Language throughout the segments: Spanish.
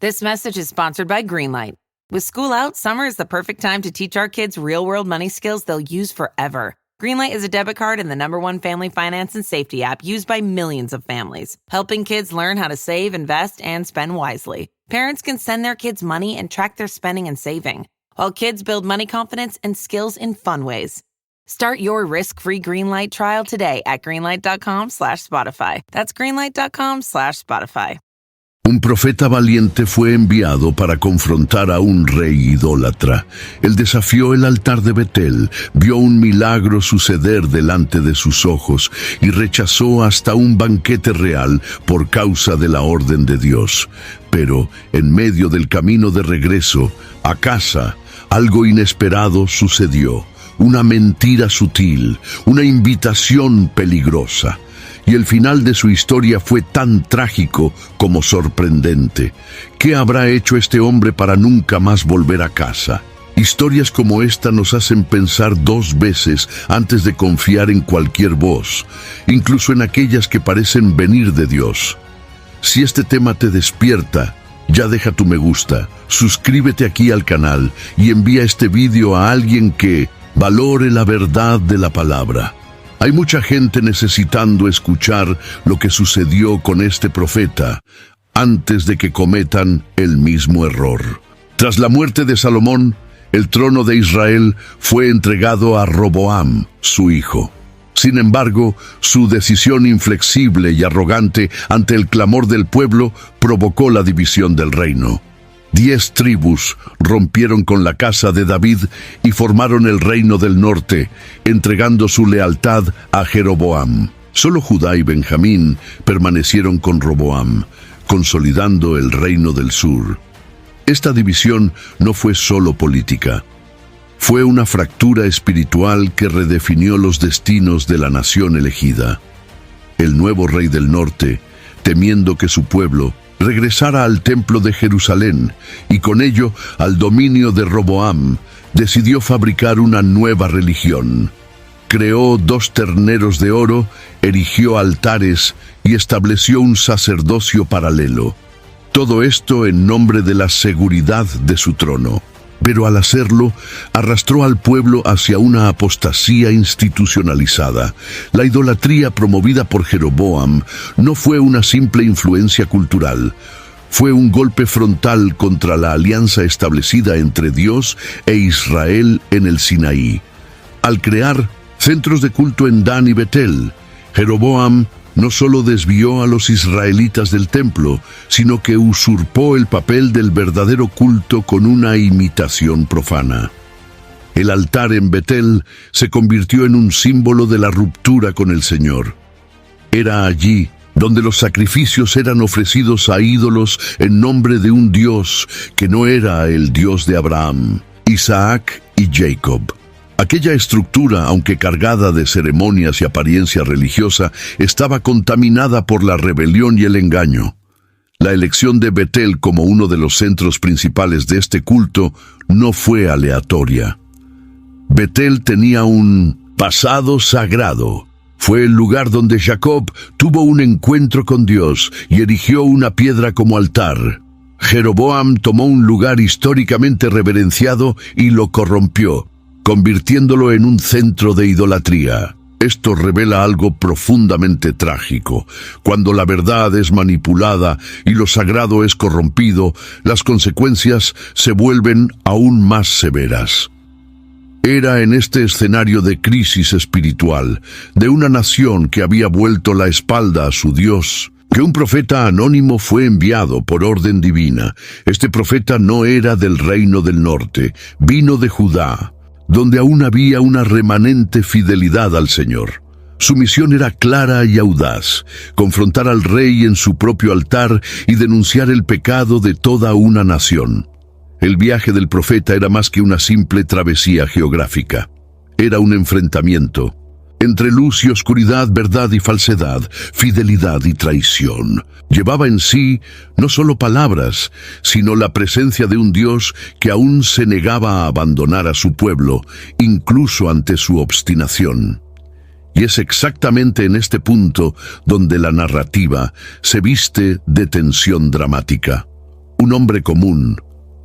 This message is sponsored by Greenlight. With school out, summer is the perfect time to teach our kids real-world money skills they'll use forever. Greenlight is a debit card and the #1 family finance and safety app used by millions of families, helping kids learn how to save, invest, and spend wisely. Parents can send their kids money and track their spending and saving, while kids build money confidence and skills in fun ways. Start your risk-free Greenlight trial today at greenlight.com/Spotify. That's greenlight.com/Spotify. Un profeta valiente fue enviado para confrontar a un rey idólatra. Él desafió el altar de Betel, vio un milagro suceder delante de sus ojos y rechazó hasta un banquete real por causa de la orden de Dios. Pero en medio del camino de regreso a casa, algo inesperado sucedió. Una mentira sutil, una invitación peligrosa. Y el final de su historia fue tan trágico como sorprendente. ¿Qué habrá hecho este hombre para nunca más volver a casa? Historias como esta nos hacen pensar 2 veces antes de confiar en cualquier voz, incluso en aquellas que parecen venir de Dios. Si este tema te despierta, ya deja tu me gusta, suscríbete aquí al canal y envía este vídeo a alguien que valore la verdad de la palabra. Hay mucha gente necesitando escuchar lo que sucedió con este profeta antes de que cometan el mismo error. Tras la muerte de Salomón, el trono de Israel fue entregado a Roboam, su hijo. Sin embargo, su decisión inflexible y arrogante ante el clamor del pueblo provocó la división del reino. 10 tribus rompieron con la casa de David y formaron el reino del norte, entregando su lealtad a Jeroboam. Solo Judá y Benjamín permanecieron con Roboam, consolidando el reino del sur. Esta división no fue solo política. Fue una fractura espiritual que redefinió los destinos de la nación elegida. El nuevo rey del norte, temiendo que su pueblo regresara al templo de Jerusalén y con ello al dominio de Roboam, decidió fabricar una nueva religión. Creó 2 terneros de oro, erigió altares y estableció un sacerdocio paralelo. Todo esto en nombre de la seguridad de su trono. Pero al hacerlo, arrastró al pueblo hacia una apostasía institucionalizada. La idolatría promovida por Jeroboam no fue una simple influencia cultural. Fue un golpe frontal contra la alianza establecida entre Dios e Israel en el Sinaí. Al crear centros de culto en Dan y Betel, Jeroboam no solo desvió a los israelitas del templo, sino que usurpó el papel del verdadero culto con una imitación profana. El altar en Betel se convirtió en un símbolo de la ruptura con el Señor. Era allí donde los sacrificios eran ofrecidos a ídolos en nombre de un Dios que no era el Dios de Abraham, Isaac y Jacob. Aquella estructura, aunque cargada de ceremonias y apariencia religiosa, estaba contaminada por la rebelión y el engaño. La elección de Betel como uno de los centros principales de este culto no fue aleatoria. Betel tenía un pasado sagrado. Fue el lugar donde Jacob tuvo un encuentro con Dios y erigió una piedra como altar. Jeroboam tomó un lugar históricamente reverenciado y lo corrompió, convirtiéndolo en un centro de idolatría. Esto revela algo profundamente trágico. Cuando la verdad es manipulada y lo sagrado es corrompido, las consecuencias se vuelven aún más severas. Era en este escenario de crisis espiritual, de una nación que había vuelto la espalda a su Dios, que un profeta anónimo fue enviado por orden divina. Este profeta no era del reino del norte, vino de Judá, donde aún había una remanente fidelidad al Señor. Su misión era clara y audaz: confrontar al rey en su propio altar y denunciar el pecado de toda una nación. El viaje del profeta era más que una simple travesía geográfica. Era un enfrentamiento entre luz y oscuridad, verdad y falsedad, fidelidad y traición. Llevaba en sí no solo palabras, sino la presencia de un Dios que aún se negaba a abandonar a su pueblo, incluso ante su obstinación. Y es exactamente en este punto donde la narrativa se viste de tensión dramática. Un hombre común,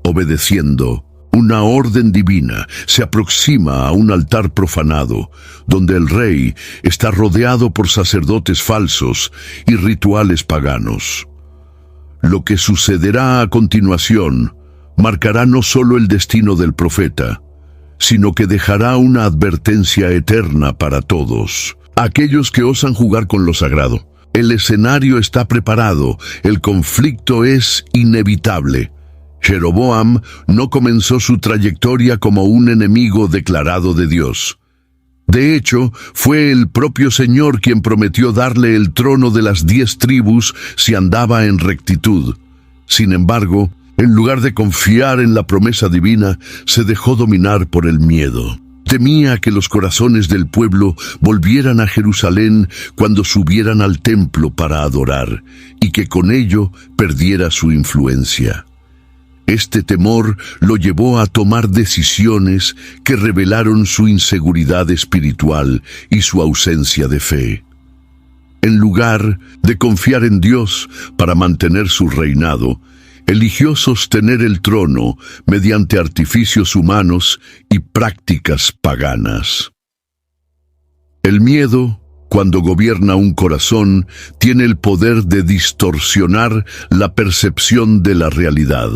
obedeciendo una orden divina, se aproxima a un altar profanado, donde el rey está rodeado por sacerdotes falsos y rituales paganos. Lo que sucederá a continuación marcará no solo el destino del profeta, sino que dejará una advertencia eterna para todos, aquellos que osan jugar con lo sagrado. El escenario está preparado, el conflicto es inevitable. Jeroboam no comenzó su trayectoria como un enemigo declarado de Dios. De hecho, fue el propio Señor quien prometió darle el trono de las 10 tribus si andaba en rectitud. Sin embargo, en lugar de confiar en la promesa divina, se dejó dominar por el miedo. Temía que los corazones del pueblo volvieran a Jerusalén cuando subieran al templo para adorar, y que con ello perdiera su influencia. Este temor lo llevó a tomar decisiones que revelaron su inseguridad espiritual y su ausencia de fe. En lugar de confiar en Dios para mantener su reinado, eligió sostener el trono mediante artificios humanos y prácticas paganas. El miedo, cuando gobierna un corazón, tiene el poder de distorsionar la percepción de la realidad.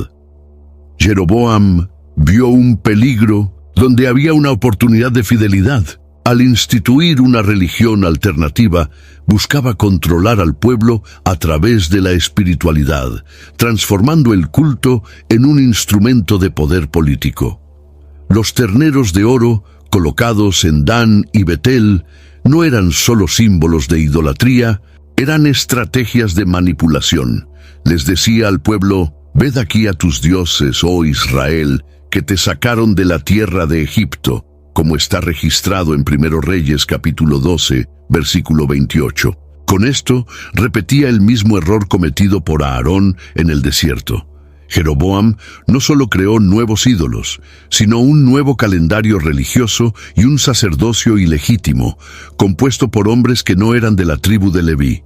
Jeroboam vio un peligro donde había una oportunidad de fidelidad. Al instituir una religión alternativa, buscaba controlar al pueblo a través de la espiritualidad, transformando el culto en un instrumento de poder político. Los terneros de oro, colocados en Dan y Betel, no eran solo símbolos de idolatría, eran estrategias de manipulación. Les decía al pueblo: «Ved aquí a tus dioses, oh Israel, que te sacaron de la tierra de Egipto», como está registrado en 1 Reyes capítulo 12, versículo 28. Con esto, repetía el mismo error cometido por Aarón en el desierto. Jeroboam no solo creó nuevos ídolos, sino un nuevo calendario religioso y un sacerdocio ilegítimo, compuesto por hombres que no eran de la tribu de Leví.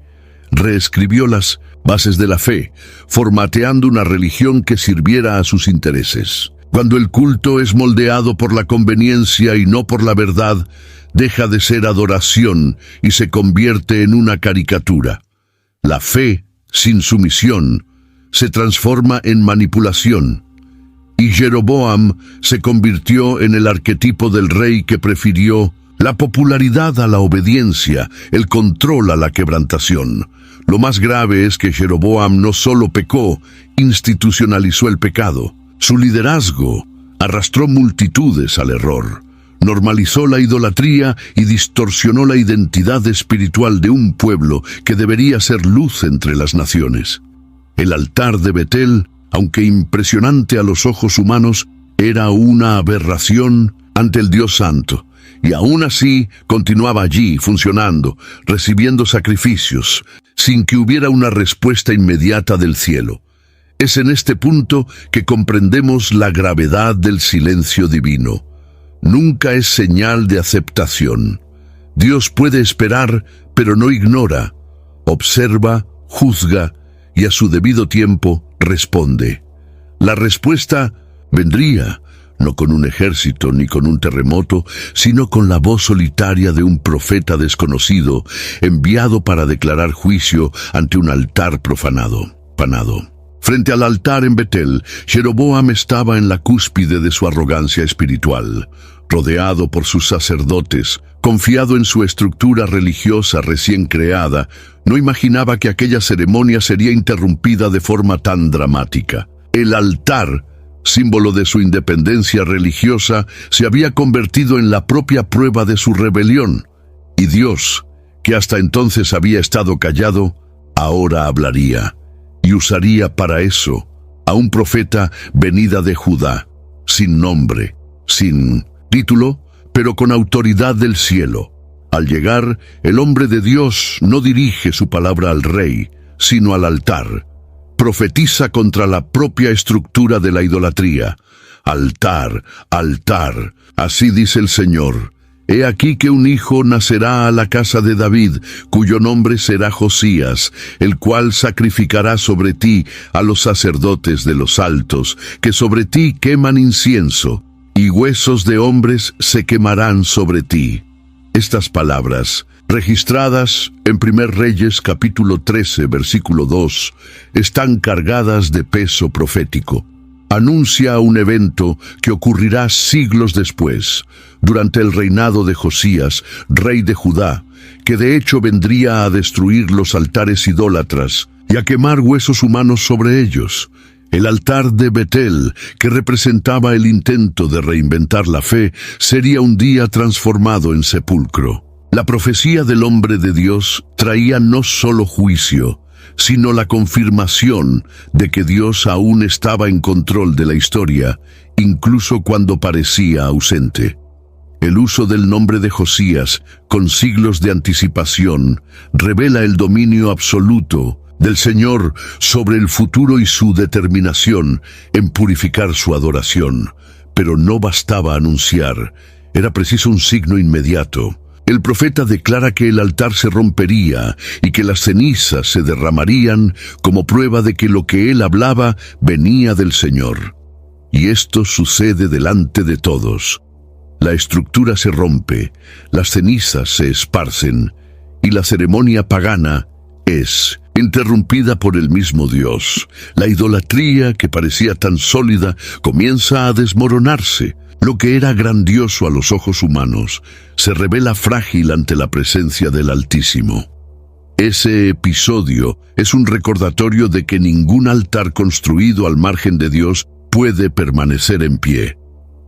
Reescribió las bases de la fe, formateando una religión que sirviera a sus intereses. Cuando el culto es moldeado por la conveniencia y no por la verdad, deja de ser adoración y se convierte en una caricatura. La fe, sin sumisión, se transforma en manipulación. Y Jeroboam se convirtió en el arquetipo del rey que prefirió la popularidad a la obediencia, el control a la quebrantación. Lo más grave es que Jeroboam no solo pecó, institucionalizó el pecado. Su liderazgo arrastró multitudes al error, normalizó la idolatría y distorsionó la identidad espiritual de un pueblo que debería ser luz entre las naciones. El altar de Betel, aunque impresionante a los ojos humanos, era una aberración ante el Dios Santo, y aún así continuaba allí, funcionando, recibiendo sacrificios, sin que hubiera una respuesta inmediata del cielo. Es en este punto que comprendemos la gravedad del silencio divino. Nunca es señal de aceptación. Dios puede esperar, pero no ignora. Observa, juzga y a su debido tiempo responde. La respuesta vendría, no con un ejército ni con un terremoto, sino con la voz solitaria de un profeta desconocido, enviado para declarar juicio ante un altar profanado. Frente al altar en Betel, Jeroboam estaba en la cúspide de su arrogancia espiritual, rodeado por sus sacerdotes, confiado en su estructura religiosa recién creada. No imaginaba que aquella ceremonia sería interrumpida de forma tan dramática. El altar, símbolo de su independencia religiosa, se había convertido en la propia prueba de su rebelión. Y Dios, que hasta entonces había estado callado, ahora hablaría. Y usaría para eso a un profeta venida de Judá, sin nombre, sin título, pero con autoridad del cielo. Al llegar, el hombre de Dios no dirige su palabra al rey, sino al altar. Profetiza contra la propia estructura de la idolatría. Altar, altar, así dice el Señor. He aquí que un hijo nacerá a la casa de David, cuyo nombre será Josías, el cual sacrificará sobre ti a los sacerdotes de los altos, que sobre ti queman incienso, y huesos de hombres se quemarán sobre ti. Estas palabras, registradas en 1 Reyes capítulo 13, versículo 2, están cargadas de peso profético. Anuncia un evento que ocurrirá siglos después, durante el reinado de Josías, rey de Judá, que de hecho vendría a destruir los altares idólatras y a quemar huesos humanos sobre ellos. El altar de Betel, que representaba el intento de reinventar la fe, sería un día transformado en sepulcro. La profecía del hombre de Dios traía no solo juicio, sino la confirmación de que Dios aún estaba en control de la historia, incluso cuando parecía ausente. El uso del nombre de Josías, con siglos de anticipación, revela el dominio absoluto del Señor sobre el futuro y su determinación en purificar su adoración. Pero no bastaba anunciar, era preciso un signo inmediato. El profeta declara que el altar se rompería y que las cenizas se derramarían como prueba de que lo que él hablaba venía del Señor. Y esto sucede delante de todos. La estructura se rompe, las cenizas se esparcen y la ceremonia pagana es interrumpida por el mismo Dios. La idolatría, que parecía tan sólida, comienza a desmoronarse. Lo que era grandioso a los ojos humanos se revela frágil ante la presencia del Altísimo. Ese episodio es un recordatorio de que ningún altar construido al margen de Dios puede permanecer en pie.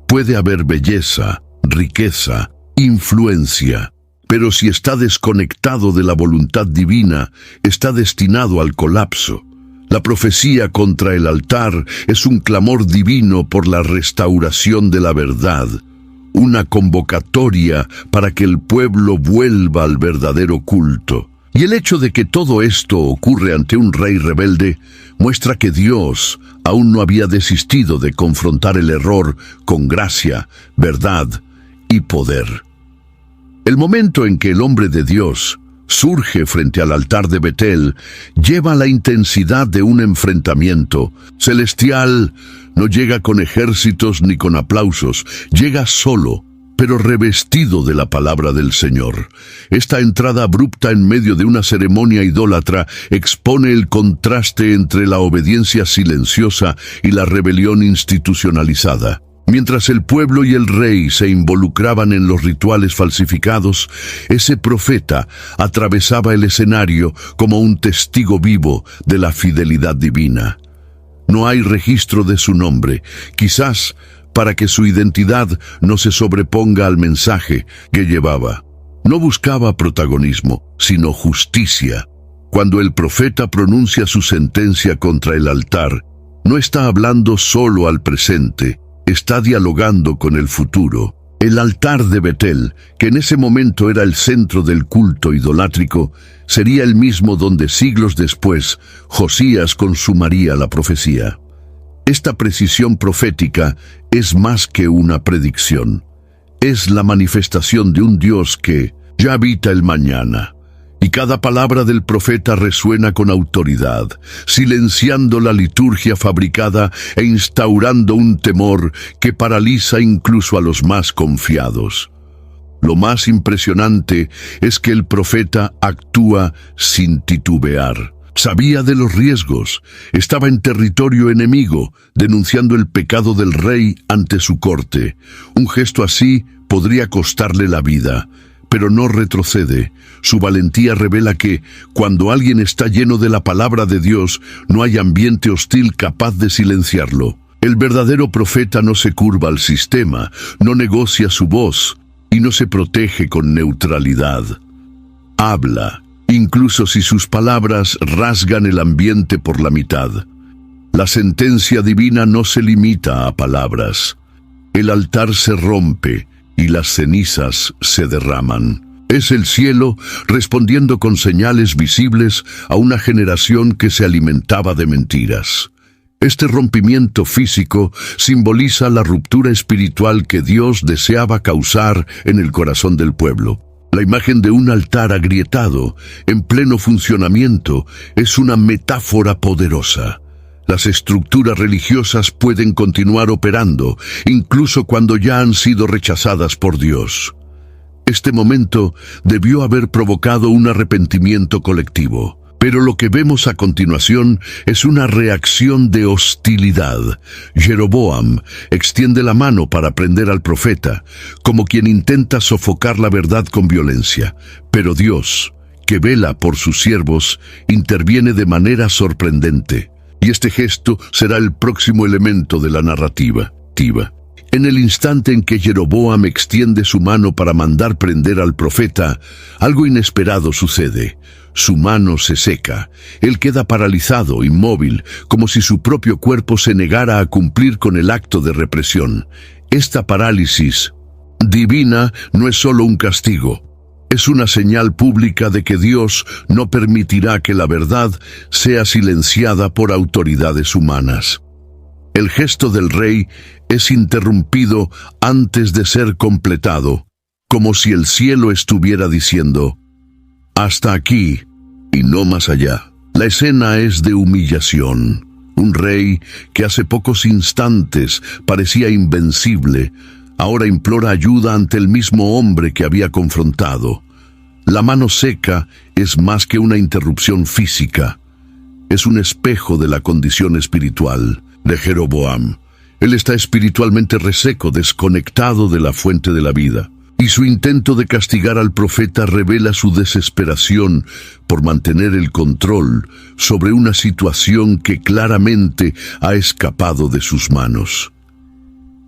Puede haber belleza, riqueza, influencia, pero si está desconectado de la voluntad divina, está destinado al colapso. La profecía contra el altar es un clamor divino por la restauración de la verdad, una convocatoria para que el pueblo vuelva al verdadero culto. Y el hecho de que todo esto ocurre ante un rey rebelde muestra que Dios aún no había desistido de confrontar el error con gracia, verdad y poder. El momento en que el hombre de Dios surge frente al altar de Betel lleva la intensidad de un enfrentamiento celestial. No llega con ejércitos ni con aplausos, llega solo, pero revestido de la palabra del Señor. Esta entrada abrupta en medio de una ceremonia idólatra expone el contraste entre la obediencia silenciosa y la rebelión institucionalizada. Mientras el pueblo y el rey se involucraban en los rituales falsificados, ese profeta atravesaba el escenario como un testigo vivo de la fidelidad divina. No hay registro de su nombre, quizás para que su identidad no se sobreponga al mensaje que llevaba. No buscaba protagonismo, sino justicia. Cuando el profeta pronuncia su sentencia contra el altar, no está hablando solo al presente, está dialogando con el futuro. El altar de Betel, que en ese momento era el centro del culto idolátrico, sería el mismo donde siglos después Josías consumaría la profecía. Esta precisión profética es más que una predicción. Es la manifestación de un Dios que ya habita el mañana. Y cada palabra del profeta resuena con autoridad, silenciando la liturgia fabricada e instaurando un temor que paraliza incluso a los más confiados. Lo más impresionante es que el profeta actúa sin titubear. Sabía de los riesgos, estaba en territorio enemigo, denunciando el pecado del rey ante su corte. Un gesto así podría costarle la vida, pero no retrocede. Su valentía revela que, cuando alguien está lleno de la palabra de Dios, no hay ambiente hostil capaz de silenciarlo. El verdadero profeta no se curva al sistema, no negocia su voz y no se protege con neutralidad. Habla, incluso si sus palabras rasgan el ambiente por la mitad. La sentencia divina no se limita a palabras. El altar se rompe y las cenizas se derraman. Es el cielo respondiendo con señales visibles a una generación que se alimentaba de mentiras. Este rompimiento físico simboliza la ruptura espiritual que Dios deseaba causar en el corazón del pueblo. La imagen de un altar agrietado, en pleno funcionamiento, es una metáfora poderosa. Las estructuras religiosas pueden continuar operando, incluso cuando ya han sido rechazadas por Dios. Este momento debió haber provocado un arrepentimiento colectivo. Pero lo que vemos a continuación es una reacción de hostilidad. Jeroboam extiende la mano para prender al profeta, como quien intenta sofocar la verdad con violencia. Pero Dios, que vela por sus siervos, interviene de manera sorprendente. Y este gesto será el próximo elemento de la narrativa. En el instante en que Jeroboam extiende su mano para mandar prender al profeta, algo inesperado sucede. Su mano se seca. Él queda paralizado, inmóvil, como si su propio cuerpo se negara a cumplir con el acto de represión. Esta parálisis divina no es solo un castigo. Es una señal pública de que Dios no permitirá que la verdad sea silenciada por autoridades humanas. El gesto del rey es interrumpido antes de ser completado, como si el cielo estuviera diciendo: hasta aquí y no más allá. La escena es de humillación. Un rey que hace pocos instantes parecía invencible, ahora implora ayuda ante el mismo hombre que había confrontado. La mano seca es más que una interrupción física. Es un espejo de la condición espiritual de Jeroboam. Él está espiritualmente reseco, desconectado de la fuente de la vida. Y su intento de castigar al profeta revela su desesperación por mantener el control sobre una situación que claramente ha escapado de sus manos.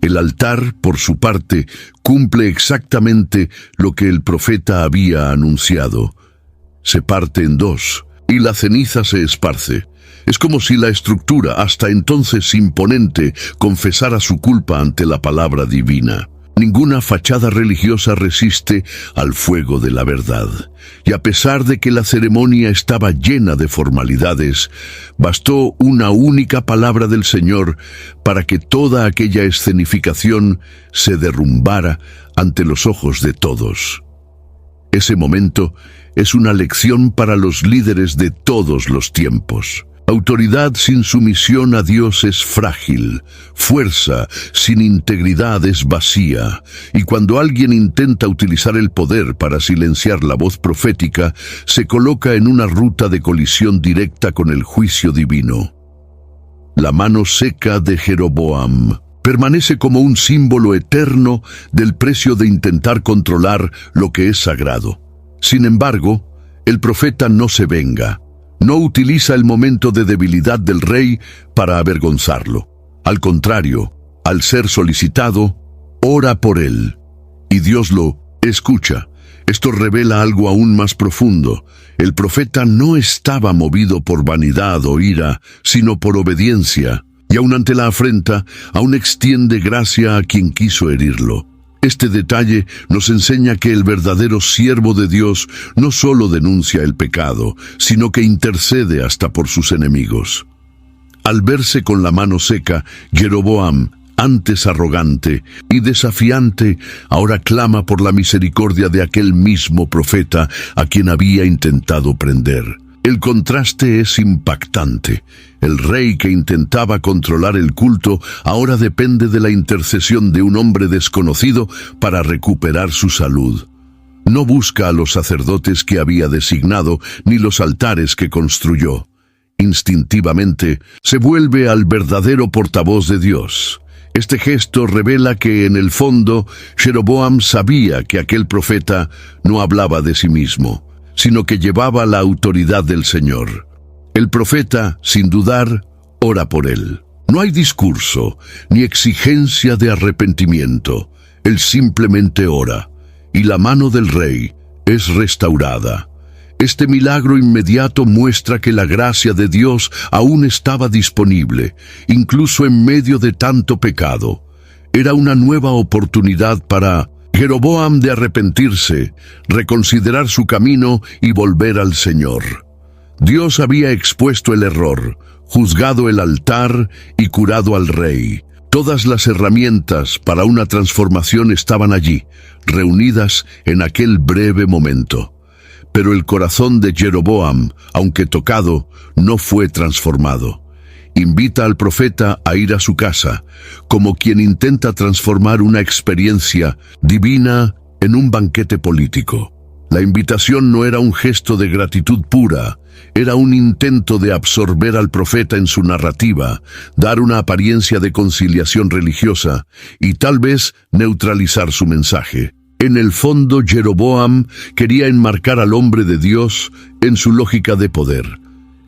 El altar, por su parte, cumple exactamente lo que el profeta había anunciado. Se parte en dos y la ceniza se esparce. Es como si la estructura, hasta entonces imponente, confesara su culpa ante la palabra divina. Ninguna fachada religiosa resiste al fuego de la verdad. Y a pesar de que la ceremonia estaba llena de formalidades, bastó una única palabra del Señor para que toda aquella escenificación se derrumbara ante los ojos de todos. Ese momento es una lección para los líderes de todos los tiempos. Autoridad sin sumisión a Dios es frágil, fuerza sin integridad es vacía, y cuando alguien intenta utilizar el poder para silenciar la voz profética, se coloca en una ruta de colisión directa con el juicio divino. La mano seca de Jeroboam permanece como un símbolo eterno del precio de intentar controlar lo que es sagrado. Sin embargo, el profeta no se venga. No utiliza el momento de debilidad del rey para avergonzarlo. Al contrario, al ser solicitado, ora por él. Y Dios lo escucha. Esto revela algo aún más profundo. El profeta no estaba movido por vanidad o ira, sino por obediencia. Y aun ante la afrenta, aún extiende gracia a quien quiso herirlo. Este detalle nos enseña que el verdadero siervo de Dios no solo denuncia el pecado, sino que intercede hasta por sus enemigos. Al verse con la mano seca, Jeroboam, antes arrogante y desafiante, ahora clama por la misericordia de aquel mismo profeta a quien había intentado prender. El contraste es impactante. El rey que intentaba controlar el culto ahora depende de la intercesión de un hombre desconocido para recuperar su salud. No busca a los sacerdotes que había designado ni los altares que construyó. Instintivamente se vuelve al verdadero portavoz de Dios. Este gesto revela que en el fondo Jeroboam sabía que aquel profeta no hablaba de sí mismo, sino que llevaba la autoridad del Señor. El profeta, sin dudar, ora por él. No hay discurso ni exigencia de arrepentimiento. Él simplemente ora, y la mano del rey es restaurada. Este milagro inmediato muestra que la gracia de Dios aún estaba disponible, incluso en medio de tanto pecado. Era una nueva oportunidad para Jeroboam de arrepentirse, reconsiderar su camino y volver al Señor. Dios había expuesto el error, juzgado el altar y curado al rey. Todas las herramientas para una transformación estaban allí, reunidas en aquel breve momento. Pero el corazón de Jeroboam, aunque tocado, no fue transformado. Invita al profeta a ir a su casa, como quien intenta transformar una experiencia divina en un banquete político. La invitación no era un gesto de gratitud pura, era un intento de absorber al profeta en su narrativa, dar una apariencia de conciliación religiosa y tal vez neutralizar su mensaje. En el fondo, Jeroboam quería enmarcar al hombre de Dios en su lógica de poder.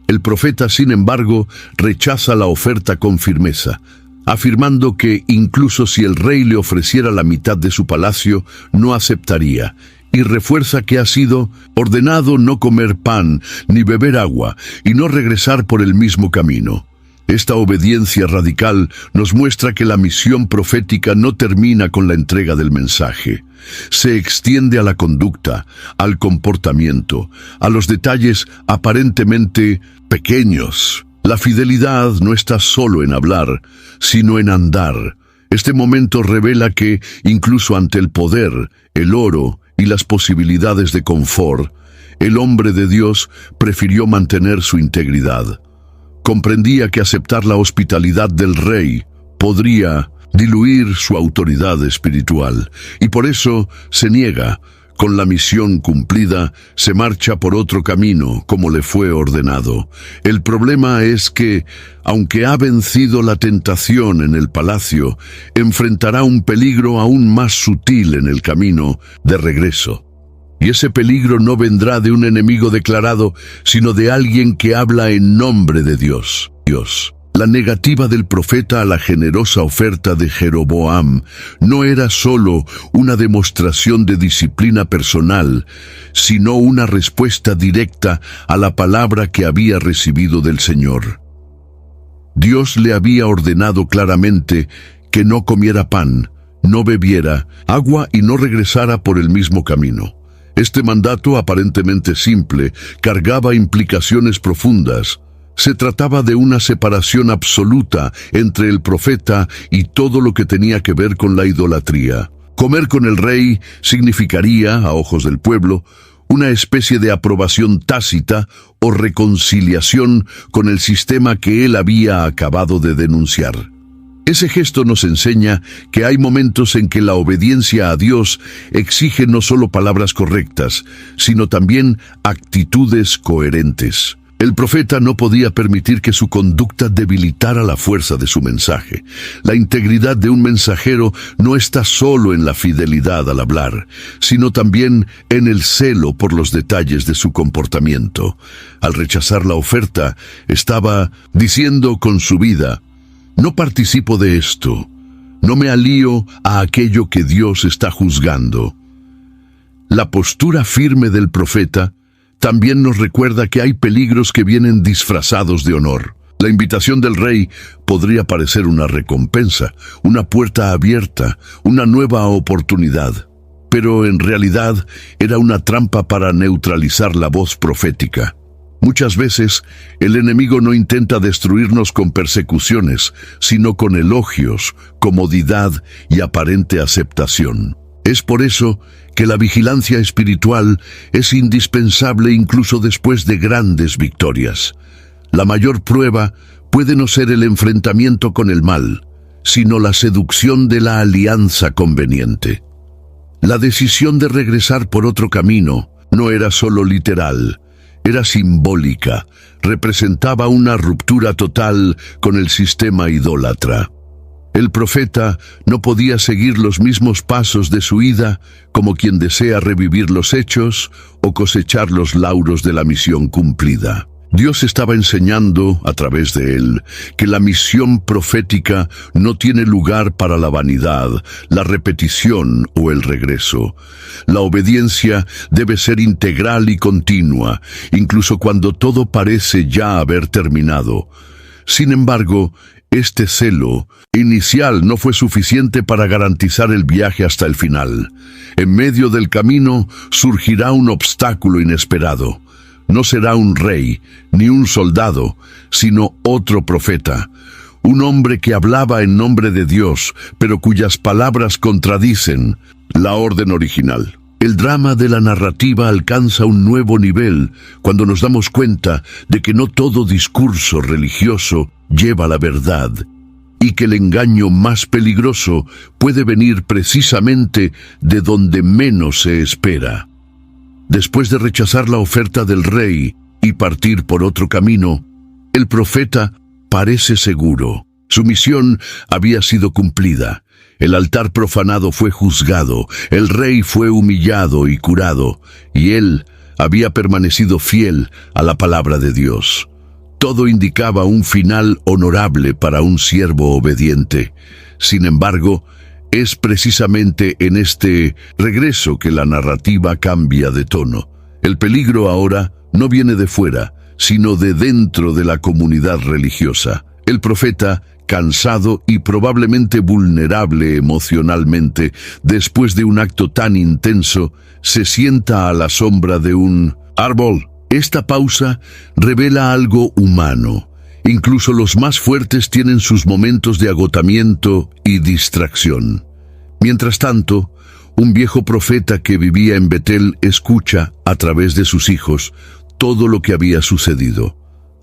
El profeta, sin embargo, rechaza la oferta con firmeza, afirmando que incluso si el rey le ofreciera la mitad de su palacio, no aceptaría, y refuerza que ha sido ordenado no comer pan ni beber agua y no regresar por el mismo camino. Esta obediencia radical nos muestra que la misión profética no termina con la entrega del mensaje. Se extiende a la conducta, al comportamiento, a los detalles aparentemente pequeños. La fidelidad no está solo en hablar, sino en andar. Este momento revela que, incluso ante el poder, el oro y las posibilidades de confort, el hombre de Dios prefirió mantener su integridad. Comprendía que aceptar la hospitalidad del rey podría diluir su autoridad espiritual, y por eso se niega. Con la misión cumplida, se marcha por otro camino, como le fue ordenado. El problema es que, aunque ha vencido la tentación en el palacio, enfrentará un peligro aún más sutil en el camino de regreso. Y ese peligro no vendrá de un enemigo declarado, sino de alguien que habla en nombre de Dios. La negativa del profeta a la generosa oferta de Jeroboam no era solo una demostración de disciplina personal, sino una respuesta directa a la palabra que había recibido del Señor. Dios le había ordenado claramente que no comiera pan, no bebiera agua y no regresara por el mismo camino. Este mandato, aparentemente simple, cargaba implicaciones profundas. Se trataba de una separación absoluta entre el profeta y todo lo que tenía que ver con la idolatría. Comer con el rey significaría, a ojos del pueblo, una especie de aprobación tácita o reconciliación con el sistema que él había acabado de denunciar. Ese gesto nos enseña que hay momentos en que la obediencia a Dios exige no solo palabras correctas, sino también actitudes coherentes. El profeta no podía permitir que su conducta debilitara la fuerza de su mensaje. La integridad de un mensajero no está solo en la fidelidad al hablar, sino también en el celo por los detalles de su comportamiento. Al rechazar la oferta, estaba diciendo con su vida: no participo de esto, no me alío a aquello que Dios está juzgando. La postura firme del profeta también nos recuerda que hay peligros que vienen disfrazados de honor. La invitación del rey podría parecer una recompensa, una puerta abierta, una nueva oportunidad, pero en realidad era una trampa para neutralizar la voz profética. Muchas veces, el enemigo no intenta destruirnos con persecuciones, sino con elogios, comodidad y aparente aceptación. Es por eso que la vigilancia espiritual es indispensable incluso después de grandes victorias. La mayor prueba puede no ser el enfrentamiento con el mal, sino la seducción de la alianza conveniente. La decisión de regresar por otro camino no era solo literal, era simbólica, representaba una ruptura total con el sistema idólatra. El profeta no podía seguir los mismos pasos de su ida como quien desea revivir los hechos o cosechar los lauros de la misión cumplida. Dios estaba enseñando, a través de él, que la misión profética no tiene lugar para la vanidad, la repetición o el regreso. La obediencia debe ser integral y continua, incluso cuando todo parece ya haber terminado. Sin embargo, este celo inicial no fue suficiente para garantizar el viaje hasta el final. En medio del camino surgirá un obstáculo inesperado. no será un rey, ni un soldado, sino otro profeta, un hombre que hablaba en nombre de Dios, pero cuyas palabras contradicen la orden original. El drama de la narrativa alcanza un nuevo nivel cuando nos damos cuenta de que no todo discurso religioso lleva a la verdad, y que el engaño más peligroso puede venir precisamente de donde menos se espera. Después de rechazar la oferta del rey y partir por otro camino, el profeta parece seguro. Su misión había sido cumplida. El altar profanado fue juzgado, el rey fue humillado y curado, y él había permanecido fiel a la palabra de Dios. Todo indicaba un final honorable para un siervo obediente. Sin embargo, es precisamente en este regreso que la narrativa cambia de tono. El peligro ahora no viene de fuera, sino de dentro de la comunidad religiosa. El profeta, cansado y probablemente vulnerable emocionalmente, después de un acto tan intenso, se sienta a la sombra de un árbol. Esta pausa revela algo humano. Incluso los más fuertes tienen sus momentos de agotamiento y distracción. Mientras tanto, un viejo profeta que vivía en Betel escucha, a través de sus hijos, todo lo que había sucedido.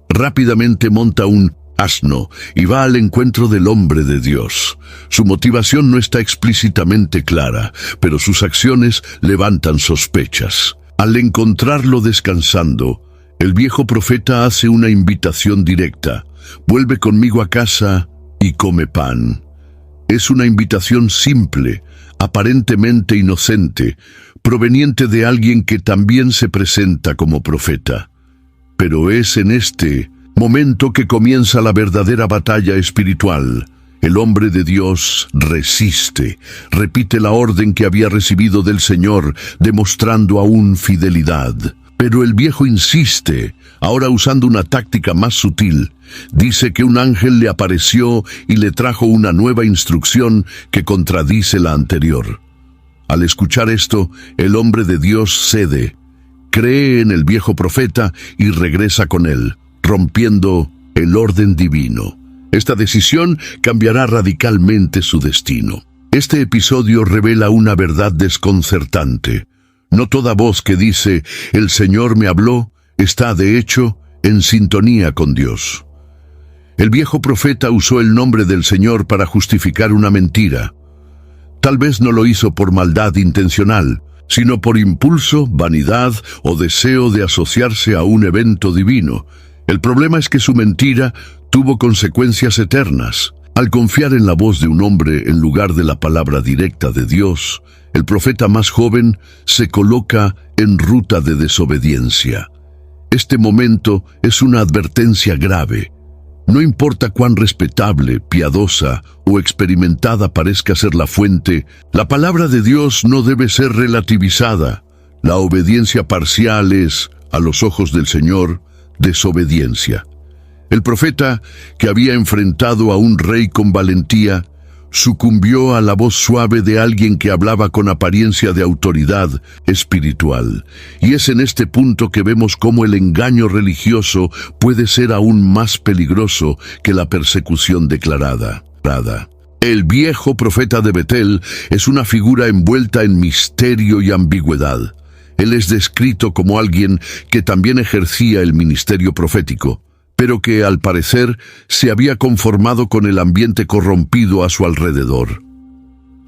Rápidamente monta un asno y va al encuentro del hombre de Dios. Su motivación no está explícitamente clara, pero sus acciones levantan sospechas. Al encontrarlo descansando, el viejo profeta hace una invitación directa: vuelve conmigo a casa y come pan. Es una invitación simple, aparentemente inocente, proveniente de alguien que también se presenta como profeta. Pero es en este momento que comienza la verdadera batalla espiritual. El hombre de Dios resiste, repite la orden que había recibido del Señor, demostrando aún fidelidad. Pero el viejo insiste, ahora usando una táctica más sutil. Dice que un ángel le apareció y le trajo una nueva instrucción que contradice la anterior. Al escuchar esto, el hombre de Dios cede, cree en el viejo profeta y regresa con él, rompiendo el orden divino. Esta decisión cambiará radicalmente su destino. Este episodio revela una verdad desconcertante. No toda voz que dice «El Señor me habló» está, de hecho, en sintonía con Dios. El viejo profeta usó el nombre del Señor para justificar una mentira. Tal vez no lo hizo por maldad intencional, sino por impulso, vanidad o deseo de asociarse a un evento divino. El problema es que su mentira tuvo consecuencias eternas. Al confiar en la voz de un hombre en lugar de la palabra directa de Dios, el profeta más joven se coloca en ruta de desobediencia. Este momento es una advertencia grave. No importa cuán respetable, piadosa o experimentada parezca ser la fuente, la palabra de Dios no debe ser relativizada. La obediencia parcial es, a los ojos del Señor, desobediencia. El profeta, que había enfrentado a un rey con valentía, sucumbió a la voz suave de alguien que hablaba con apariencia de autoridad espiritual. Y es en este punto que vemos cómo el engaño religioso puede ser aún más peligroso que la persecución declarada. El viejo profeta de Betel es una figura envuelta en misterio y ambigüedad. Él es descrito como alguien que también ejercía el ministerio profético, pero que al parecer se había conformado con el ambiente corrompido a su alrededor.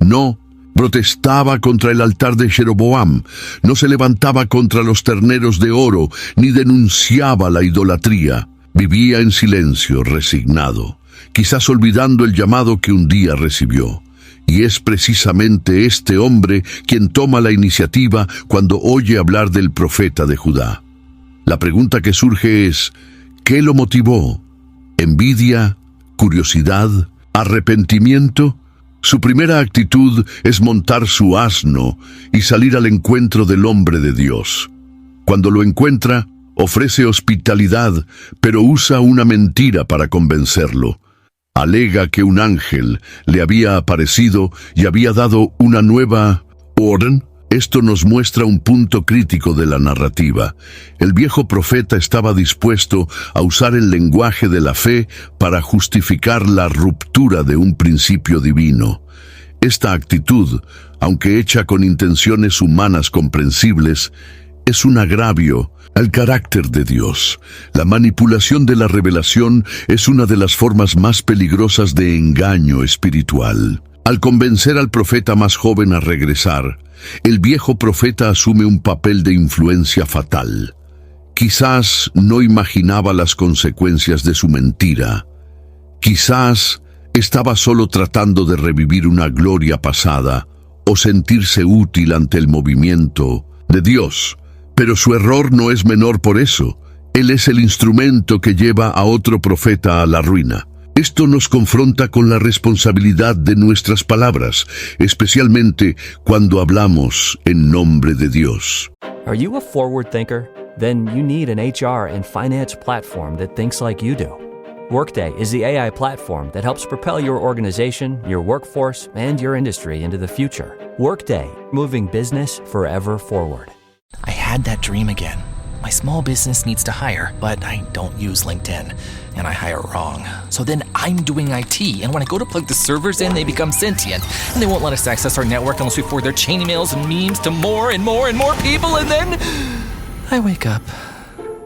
No protestaba contra el altar de Jeroboam, no se levantaba contra los terneros de oro, ni denunciaba la idolatría. Vivía en silencio, resignado, quizás olvidando el llamado que un día recibió. Y es precisamente este hombre quien toma la iniciativa cuando oye hablar del profeta de Judá. La pregunta que surge es: ¿qué lo motivó? ¿Envidia? ¿Curiosidad? ¿Arrepentimiento? Su primera actitud es montar su asno y salir al encuentro del hombre de Dios. Cuando lo encuentra, ofrece hospitalidad, pero usa una mentira para convencerlo. Alega que un ángel le había aparecido y había dado una nueva orden. Esto nos muestra un punto crítico de la narrativa. El viejo profeta estaba dispuesto a usar el lenguaje de la fe para justificar la ruptura de un principio divino. Esta actitud, aunque hecha con intenciones humanas comprensibles, es un agravio al carácter de Dios. La manipulación de la revelación es una de las formas más peligrosas de engaño espiritual. Al convencer al profeta más joven a regresar, el viejo profeta asume un papel de influencia fatal. Quizás no imaginaba las consecuencias de su mentira. Quizás estaba solo tratando de revivir una gloria pasada o sentirse útil ante el movimiento de Dios. Pero su error no es menor por eso. Él es el instrumento que lleva a otro profeta a la ruina. Esto nos confronta con la responsabilidad de nuestras palabras, especialmente cuando hablamos en nombre de Dios. Are you a forward thinker? Then you need an HR and finance platform that thinks like you do. Workday is the AI platform that helps propel your organization, your workforce, and your industry into the future. Workday, moving business forever forward. I had that dream again. My small business needs to hire, but I don't use LinkedIn, and I hire wrong. So then I'm doing IT, and when I go to plug the servers in, they become sentient, and they won't let us access our network unless we forward their chain emails and memes to more and more and more people, and then I wake up.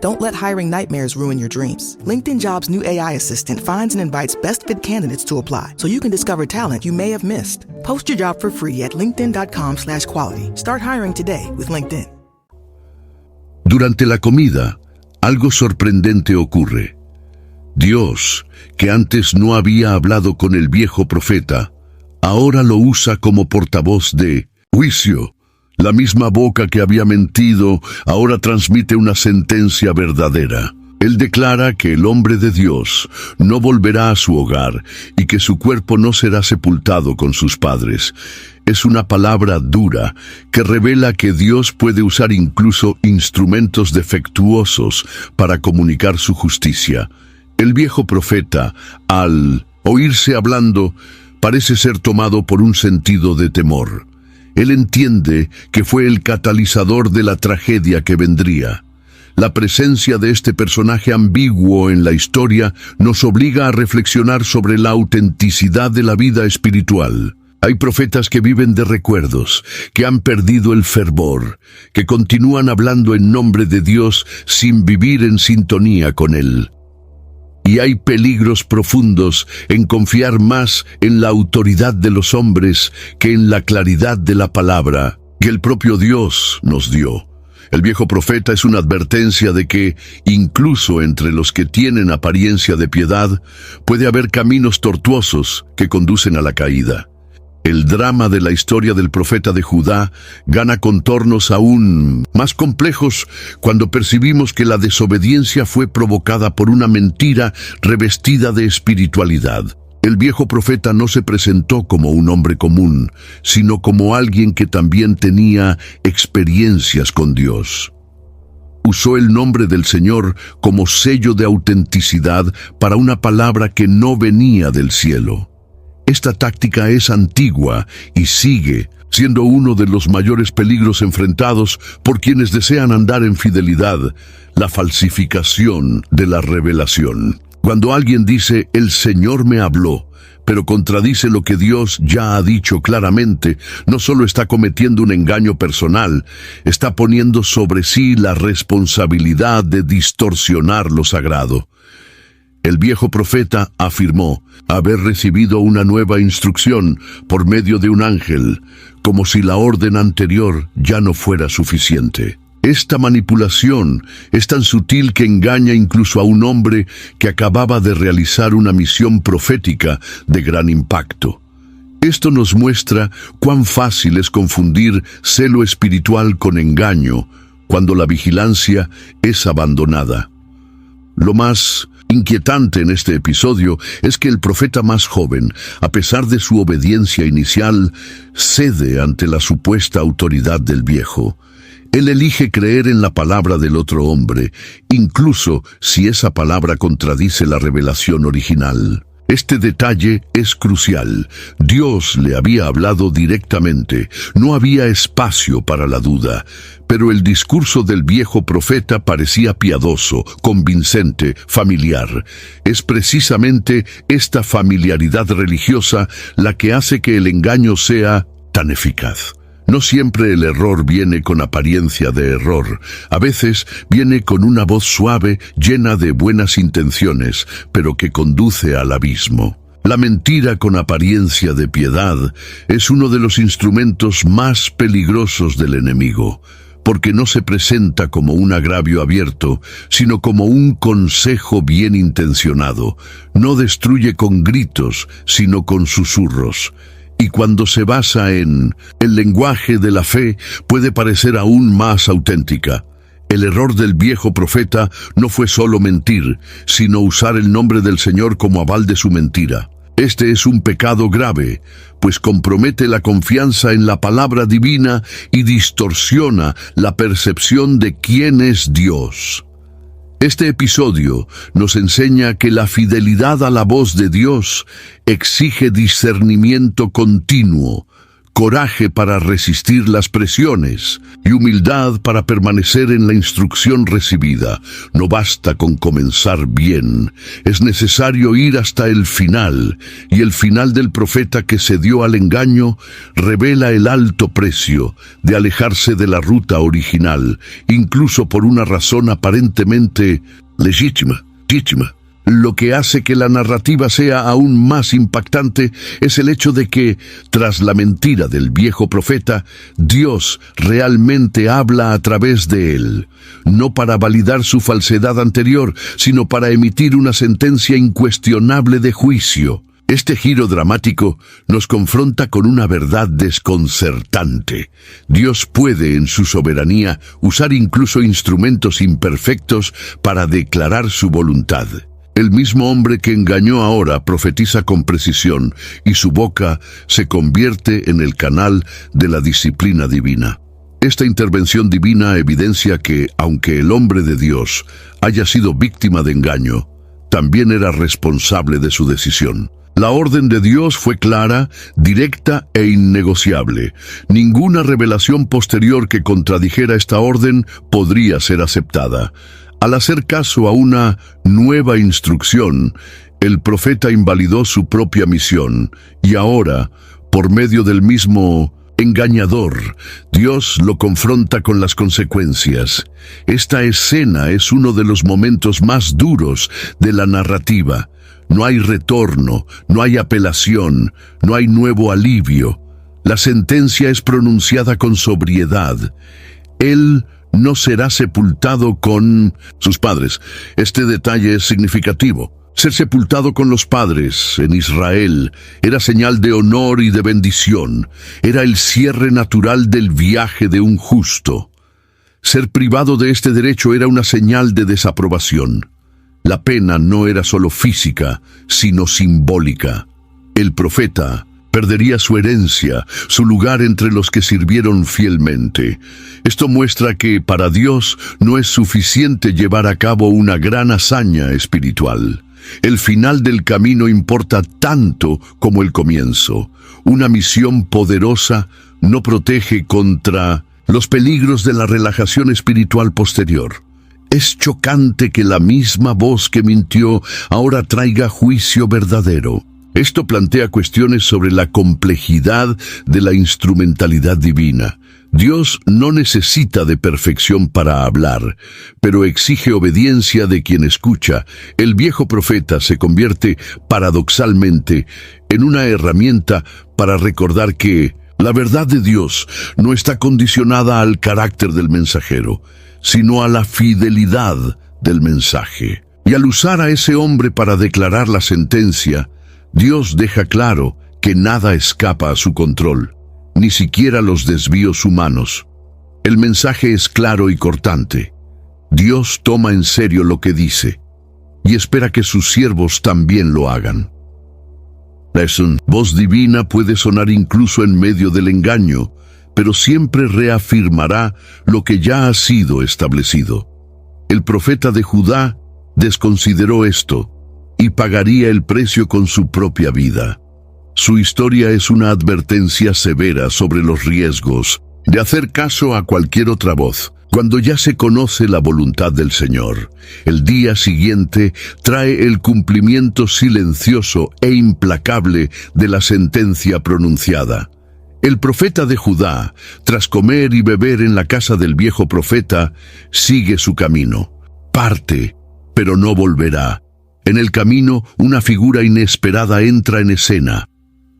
Don't let hiring nightmares ruin your dreams. LinkedIn Jobs' new AI assistant finds and invites best-fit candidates to apply, so you can discover talent you may have missed. Post your job for free at linkedin.com/quality. Start hiring today with LinkedIn. Durante la comida, algo sorprendente ocurre. Dios, que antes no había hablado con el viejo profeta, ahora lo usa como portavoz de juicio. La misma boca que había mentido ahora transmite una sentencia verdadera. Él declara que el hombre de Dios no volverá a su hogar y que su cuerpo no será sepultado con sus padres. Es una palabra dura que revela que Dios puede usar incluso instrumentos defectuosos para comunicar su justicia. El viejo profeta, al oírse hablando, parece ser tomado por un sentido de temor. Él entiende que fue el catalizador de la tragedia que vendría. La presencia de este personaje ambiguo en la historia nos obliga a reflexionar sobre la autenticidad de la vida espiritual. Hay profetas que viven de recuerdos, que han perdido el fervor, que continúan hablando en nombre de Dios sin vivir en sintonía con Él. Y hay peligros profundos en confiar más en la autoridad de los hombres que en la claridad de la palabra que el propio Dios nos dio. El viejo profeta es una advertencia de que, incluso entre los que tienen apariencia de piedad, puede haber caminos tortuosos que conducen a la caída. El drama de la historia del profeta de Judá gana contornos aún más complejos cuando percibimos que la desobediencia fue provocada por una mentira revestida de espiritualidad. El viejo profeta no se presentó como un hombre común, sino como alguien que también tenía experiencias con Dios. Usó el nombre del Señor como sello de autenticidad para una palabra que no venía del cielo. Esta táctica es antigua y sigue siendo uno de los mayores peligros enfrentados por quienes desean andar en fidelidad, la falsificación de la revelación. Cuando alguien dice, el Señor me habló, pero contradice lo que Dios ya ha dicho claramente, no solo está cometiendo un engaño personal, está poniendo sobre sí la responsabilidad de distorsionar lo sagrado. El viejo profeta afirmó haber recibido una nueva instrucción por medio de un ángel, como si la orden anterior ya no fuera suficiente. Esta manipulación es tan sutil que engaña incluso a un hombre que acababa de realizar una misión profética de gran impacto. Esto nos muestra cuán fácil es confundir celo espiritual con engaño cuando la vigilancia es abandonada. Lo más inquietante en este episodio es que el profeta más joven, a pesar de su obediencia inicial, cede ante la supuesta autoridad del viejo. Él elige creer en la palabra del otro hombre, incluso si esa palabra contradice la revelación original. Este detalle es crucial. Dios le había hablado directamente. No había espacio para la duda. Pero el discurso del viejo profeta parecía piadoso, convincente, familiar. Es precisamente esta familiaridad religiosa la que hace que el engaño sea tan eficaz. No siempre el error viene con apariencia de error. A veces viene con una voz suave, llena de buenas intenciones, pero que conduce al abismo. La mentira con apariencia de piedad es uno de los instrumentos más peligrosos del enemigo, porque no se presenta como un agravio abierto, sino como un consejo bien intencionado. No destruye con gritos, sino con susurros. Y cuando se basa en el lenguaje de la fe, puede parecer aún más auténtica. El error del viejo profeta no fue solo mentir, sino usar el nombre del Señor como aval de su mentira. Este es un pecado grave, pues compromete la confianza en la palabra divina y distorsiona la percepción de quién es Dios. Este episodio nos enseña que la fidelidad a la voz de Dios exige discernimiento continuo, coraje para resistir las presiones y humildad para permanecer en la instrucción recibida. No basta con comenzar bien, es necesario ir hasta el final, y el final del profeta que se dio al engaño revela el alto precio de alejarse de la ruta original, incluso por una razón aparentemente legítima. Lo que hace que la narrativa sea aún más impactante es el hecho de que, tras la mentira del viejo profeta, Dios realmente habla a través de él, no para validar su falsedad anterior, sino para emitir una sentencia incuestionable de juicio. Este giro dramático nos confronta con una verdad desconcertante. Dios puede, en su soberanía, usar incluso instrumentos imperfectos para declarar su voluntad. El mismo hombre que engañó ahora profetiza con precisión, y su boca se convierte en el canal de la disciplina divina. Esta intervención divina evidencia que, aunque el hombre de Dios haya sido víctima de engaño, también era responsable de su decisión. La orden de Dios fue clara, directa e innegociable. Ninguna revelación posterior que contradijera esta orden podría ser aceptada. Al hacer caso a una nueva instrucción, el profeta invalidó su propia misión, y ahora, por medio del mismo engañador, Dios lo confronta con las consecuencias. Esta escena es uno de los momentos más duros de la narrativa. No hay retorno, no hay apelación, no hay nuevo alivio. La sentencia es pronunciada con sobriedad. Él no será sepultado con sus padres. Este detalle es significativo. Ser sepultado con los padres en Israel era señal de honor y de bendición. Era el cierre natural del viaje de un justo. Ser privado de este derecho era una señal de desaprobación. La pena no era solo física, sino simbólica. El profeta perdería su herencia, su lugar entre los que sirvieron fielmente. Esto muestra que para Dios no es suficiente llevar a cabo una gran hazaña espiritual. El final del camino importa tanto como el comienzo. Una misión poderosa no protege contra los peligros de la relajación espiritual posterior. Es chocante que la misma voz que mintió ahora traiga juicio verdadero. Esto plantea cuestiones sobre la complejidad de la instrumentalidad divina. Dios no necesita de perfección para hablar, pero exige obediencia de quien escucha. El viejo profeta se convierte, paradoxalmente, en una herramienta para recordar que la verdad de Dios no está condicionada al carácter del mensajero, sino a la fidelidad del mensaje. Y al usar a ese hombre para declarar la sentencia, Dios deja claro que nada escapa a su control, ni siquiera los desvíos humanos. El mensaje es claro y cortante. Dios toma en serio lo que dice y espera que sus siervos también lo hagan. La voz divina puede sonar incluso en medio del engaño, pero siempre reafirmará lo que ya ha sido establecido. El profeta de Judá desconsideró esto y pagaría el precio con su propia vida. Su historia es una advertencia severa sobre los riesgos de hacer caso a cualquier otra voz. Cuando ya se conoce la voluntad del Señor, el día siguiente trae el cumplimiento silencioso e implacable de la sentencia pronunciada. El profeta de Judá, tras comer y beber en la casa del viejo profeta, sigue su camino. Parte, pero no volverá. En el camino, una figura inesperada entra en escena.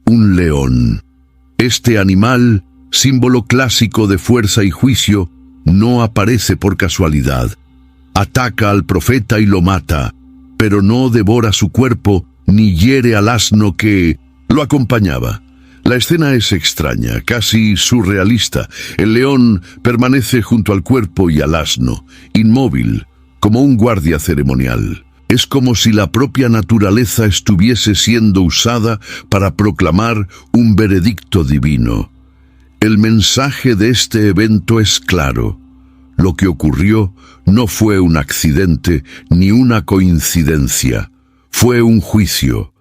Un león. Este animal, símbolo clásico de fuerza y juicio, no aparece por casualidad. Ataca al profeta y lo mata, pero no devora su cuerpo ni hiere al asno que lo acompañaba. La escena es extraña, casi surrealista. El león permanece junto al cuerpo y al asno, inmóvil, como un guardia ceremonial. Es como si la propia naturaleza estuviese siendo usada para proclamar un veredicto divino. El mensaje de este evento es claro. Lo que ocurrió no fue un accidente ni una coincidencia. Fue un juicio.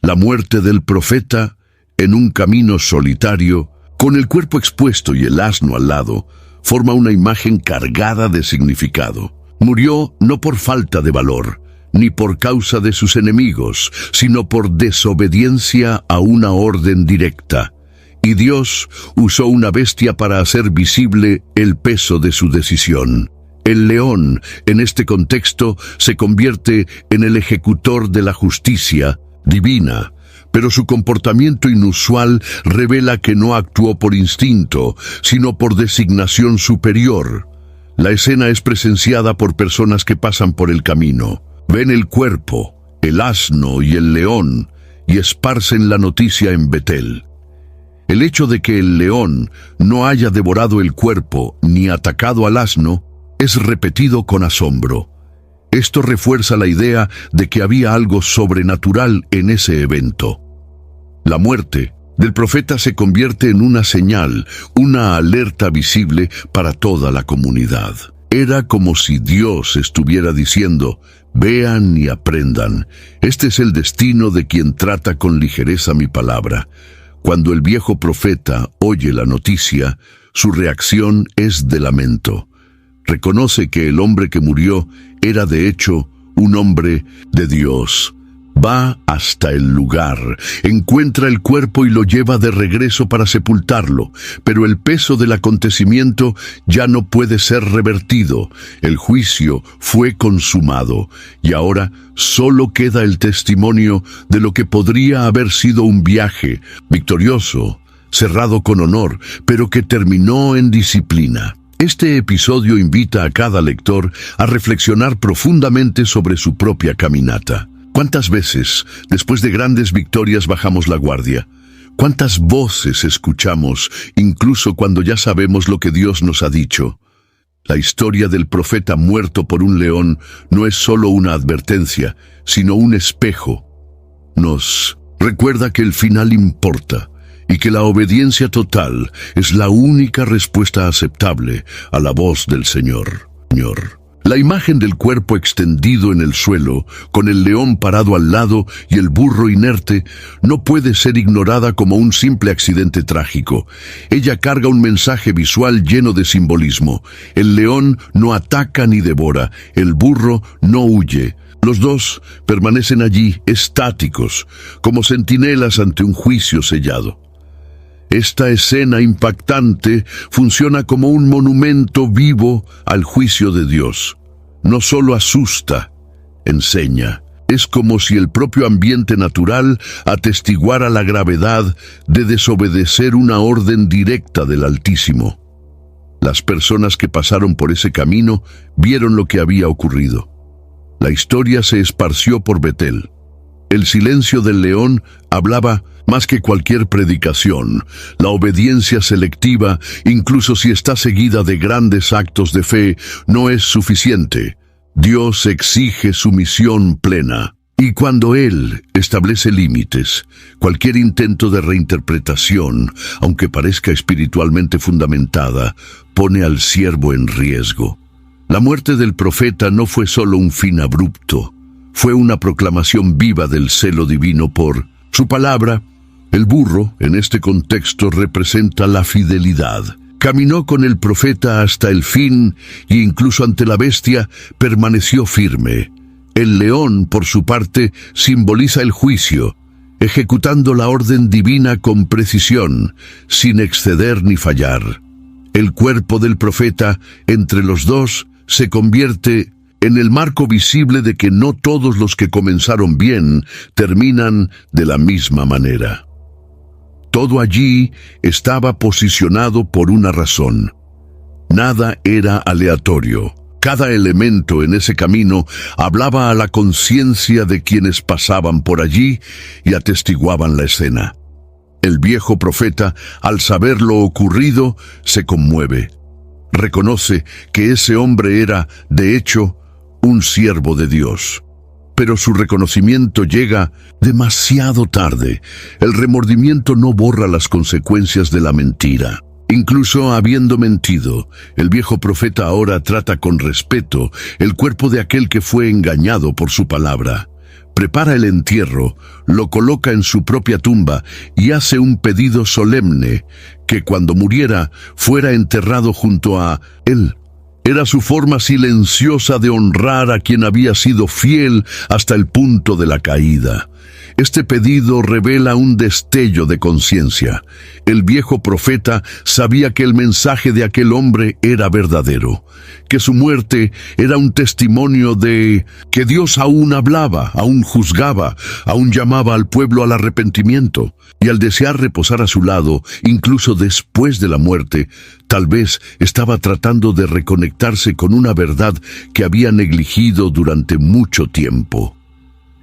La muerte del profeta, en un camino solitario, con el cuerpo expuesto y el asno al lado, forma una imagen cargada de significado. Murió no por falta de valor, ni por causa de sus enemigos, sino por desobediencia a una orden directa. Y Dios usó una bestia para hacer visible el peso de su decisión. El león, en este contexto, se convierte en el ejecutor de la justicia divina, pero su comportamiento inusual revela que no actuó por instinto, sino por designación superior. La escena es presenciada por personas que pasan por el camino. Ven el cuerpo, el asno y el león, y esparcen la noticia en Betel. El hecho de que el león no haya devorado el cuerpo ni atacado al asno es repetido con asombro. Esto refuerza la idea de que había algo sobrenatural en ese evento. La muerte del profeta se convierte en una señal, una alerta visible para toda la comunidad. Era como si Dios estuviera diciendo: vean y aprendan. Este es el destino de quien trata con ligereza mi palabra. Cuando el viejo profeta oye la noticia, su reacción es de lamento. Reconoce que el hombre que murió era de hecho un hombre de Dios. Va hasta el lugar, encuentra el cuerpo y lo lleva de regreso para sepultarlo, pero el peso del acontecimiento ya no puede ser revertido. El juicio fue consumado y ahora solo queda el testimonio de lo que podría haber sido un viaje victorioso, cerrado con honor, pero que terminó en disciplina. Este episodio invita a cada lector a reflexionar profundamente sobre su propia caminata. ¿Cuántas veces, después de grandes victorias, bajamos la guardia? ¿Cuántas voces escuchamos, incluso cuando ya sabemos lo que Dios nos ha dicho? La historia del profeta muerto por un león no es solo una advertencia, sino un espejo. Nos recuerda que el final importa y que la obediencia total es la única respuesta aceptable a la voz del Señor. La imagen del cuerpo extendido en el suelo, con el león parado al lado y el burro inerte, no puede ser ignorada como un simple accidente trágico. Ella carga un mensaje visual lleno de simbolismo. El león no ataca ni devora, el burro no huye. Los dos permanecen allí, estáticos, como centinelas ante un juicio sellado. Esta escena impactante funciona como un monumento vivo al juicio de Dios. No solo asusta, enseña. Es como si el propio ambiente natural atestiguara la gravedad de desobedecer una orden directa del Altísimo. Las personas que pasaron por ese camino vieron lo que había ocurrido. La historia se esparció por Betel. El silencio del león hablaba más que cualquier predicación. La obediencia selectiva, incluso si está seguida de grandes actos de fe, no es suficiente. Dios exige sumisión plena. Y cuando Él establece límites, cualquier intento de reinterpretación, aunque parezca espiritualmente fundamentada, pone al siervo en riesgo. La muerte del profeta no fue solo un fin abrupto. fue una proclamación viva del celo divino por su palabra. El burro, en este contexto, representa la fidelidad. Caminó con el profeta hasta el fin e incluso ante la bestia permaneció firme. El león, por su parte, simboliza el juicio, ejecutando la orden divina con precisión, sin exceder ni fallar. El cuerpo del profeta, entre los dos, se convierte en el marco visible de que no todos los que comenzaron bien terminan de la misma manera. Todo allí estaba posicionado por una razón. Nada era aleatorio. Cada elemento en ese camino hablaba a la conciencia de quienes pasaban por allí y atestiguaban la escena. El viejo profeta, al saber lo ocurrido, se conmueve. Reconoce que ese hombre era, de hecho, un siervo de Dios. Pero su reconocimiento llega demasiado tarde. El remordimiento no borra las consecuencias de la mentira. Incluso habiendo mentido, el viejo profeta ahora trata con respeto el cuerpo de aquel que fue engañado por su palabra. Prepara el entierro, lo coloca en su propia tumba y hace un pedido solemne que cuando muriera fuera enterrado junto a él. Era su forma silenciosa de honrar a quien había sido fiel hasta el punto de la caída. Este pedido revela un destello de conciencia. El viejo profeta sabía que el mensaje de aquel hombre era verdadero, que su muerte era un testimonio de que Dios aún hablaba, aún juzgaba, aún llamaba al pueblo al arrepentimiento. Y al desear reposar a su lado, incluso después de la muerte, tal vez estaba tratando de reconectarse con una verdad que había negligido durante mucho tiempo.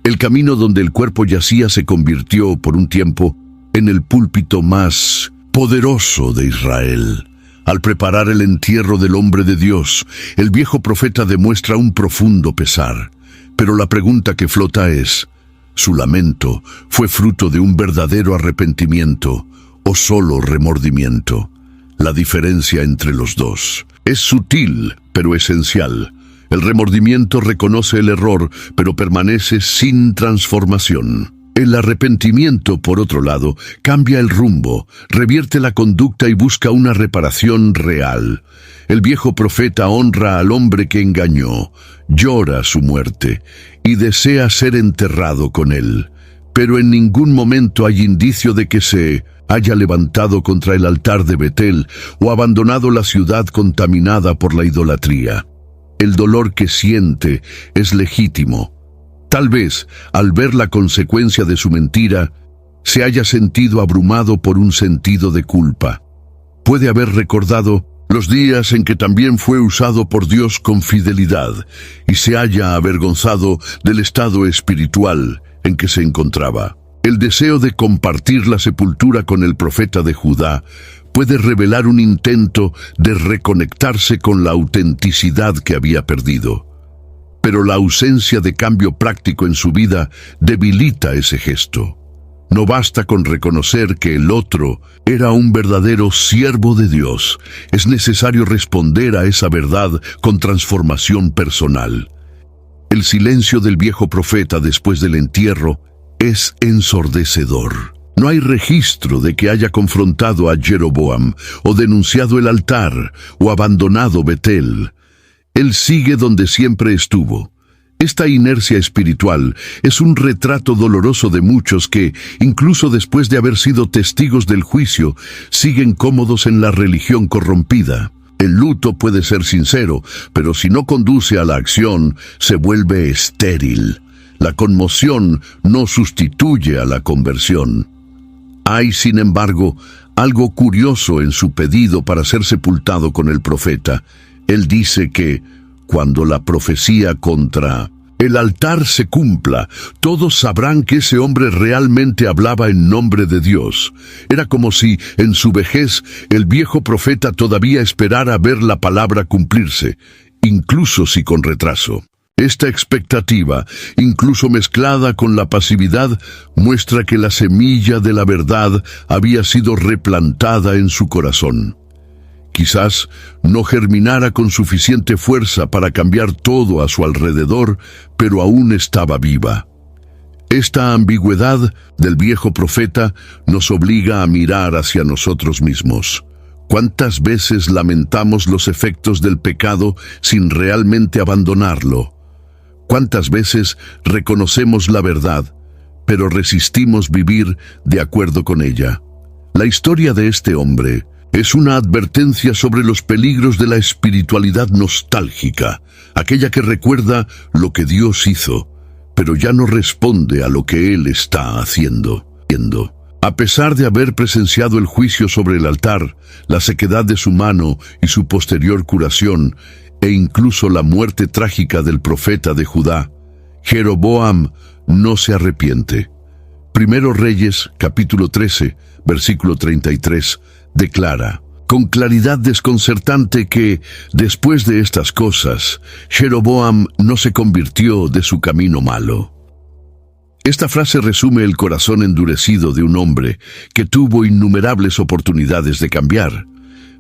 El camino donde el cuerpo yacía se convirtió, por un tiempo, en el púlpito más poderoso de Israel. Al preparar el entierro del hombre de Dios, el viejo profeta demuestra un profundo pesar. Pero la pregunta que flota es: ¿su lamento fue fruto de un verdadero arrepentimiento o solo remordimiento? La diferencia entre los dos es sutil, pero esencial. El remordimiento reconoce el error, pero permanece sin transformación. El arrepentimiento, por otro lado, cambia el rumbo, revierte la conducta y busca una reparación real. El viejo profeta honra al hombre que engañó, llora su muerte y desea ser enterrado con él. Pero en ningún momento hay indicio de que se haya levantado contra el altar de Betel o abandonado la ciudad contaminada por la idolatría. El dolor que siente es legítimo. Tal vez, al ver la consecuencia de su mentira, se haya sentido abrumado por un sentido de culpa. Puede haber recordado los días en que también fue usado por Dios con fidelidad y se haya avergonzado del estado espiritual en que se encontraba. El deseo de compartir la sepultura con el profeta de Judá puede revelar un intento de reconectarse con la autenticidad que había perdido. Pero la ausencia de cambio práctico en su vida debilita ese gesto. No basta con reconocer que el otro era un verdadero siervo de Dios. Es necesario responder a esa verdad con transformación personal. El silencio del viejo profeta después del entierro es ensordecedor. No hay registro de que haya confrontado a Jeroboam, o denunciado el altar, o abandonado Betel. Él sigue donde siempre estuvo. Esta inercia espiritual es un retrato doloroso de muchos que, incluso después de haber sido testigos del juicio, siguen cómodos en la religión corrompida. El luto puede ser sincero, pero si no conduce a la acción, se vuelve estéril. La conmoción no sustituye a la conversión. Hay, sin embargo, algo curioso en su pedido para ser sepultado con el profeta. Él dice que, cuando la profecía contra el altar se cumpla, todos sabrán que ese hombre realmente hablaba en nombre de Dios. Era como si, en su vejez, el viejo profeta todavía esperara ver la palabra cumplirse, incluso si con retraso. Esta expectativa, incluso mezclada con la pasividad, muestra que la semilla de la verdad había sido replantada en su corazón. Quizás no germinara con suficiente fuerza para cambiar todo a su alrededor, pero aún estaba viva. Esta ambigüedad del viejo profeta nos obliga a mirar hacia nosotros mismos. ¿Cuántas veces lamentamos los efectos del pecado sin realmente abandonarlo? ¿Cuántas veces reconocemos la verdad, pero resistimos vivir de acuerdo con ella? La historia de este hombre es una advertencia sobre los peligros de la espiritualidad nostálgica, aquella que recuerda lo que Dios hizo, pero ya no responde a lo que Él está haciendo. A pesar de haber presenciado el juicio sobre el altar, la sequedad de su mano y su posterior curación, e incluso la muerte trágica del profeta de Judá, Jeroboam no se arrepiente. Primero Reyes, capítulo 13, versículo 33, declara con claridad desconcertante que, después de estas cosas, Jeroboam no se convirtió de su camino malo. Esta frase resume el corazón endurecido de un hombre que tuvo innumerables oportunidades de cambiar,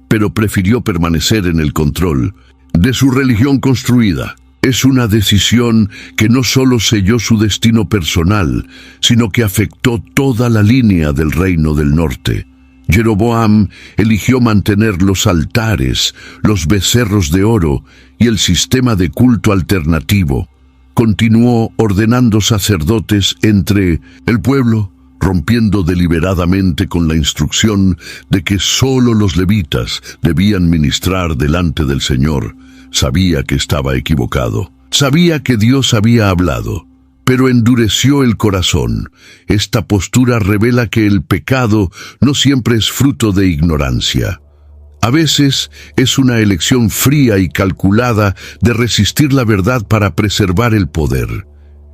pero prefirió permanecer en el control de su religión construida. Es una decisión que no solo selló su destino personal, sino que afectó toda la línea del reino del norte. Jeroboam eligió mantener los altares, los becerros de oro y el sistema de culto alternativo. Continuó ordenando sacerdotes entre el pueblo, rompiendo deliberadamente con la instrucción de que solo los levitas debían ministrar delante del Señor. Sabía que estaba equivocado. Sabía que Dios había hablado, pero endureció el corazón. Esta postura revela que el pecado no siempre es fruto de ignorancia. A veces es una elección fría y calculada de resistir la verdad para preservar el poder.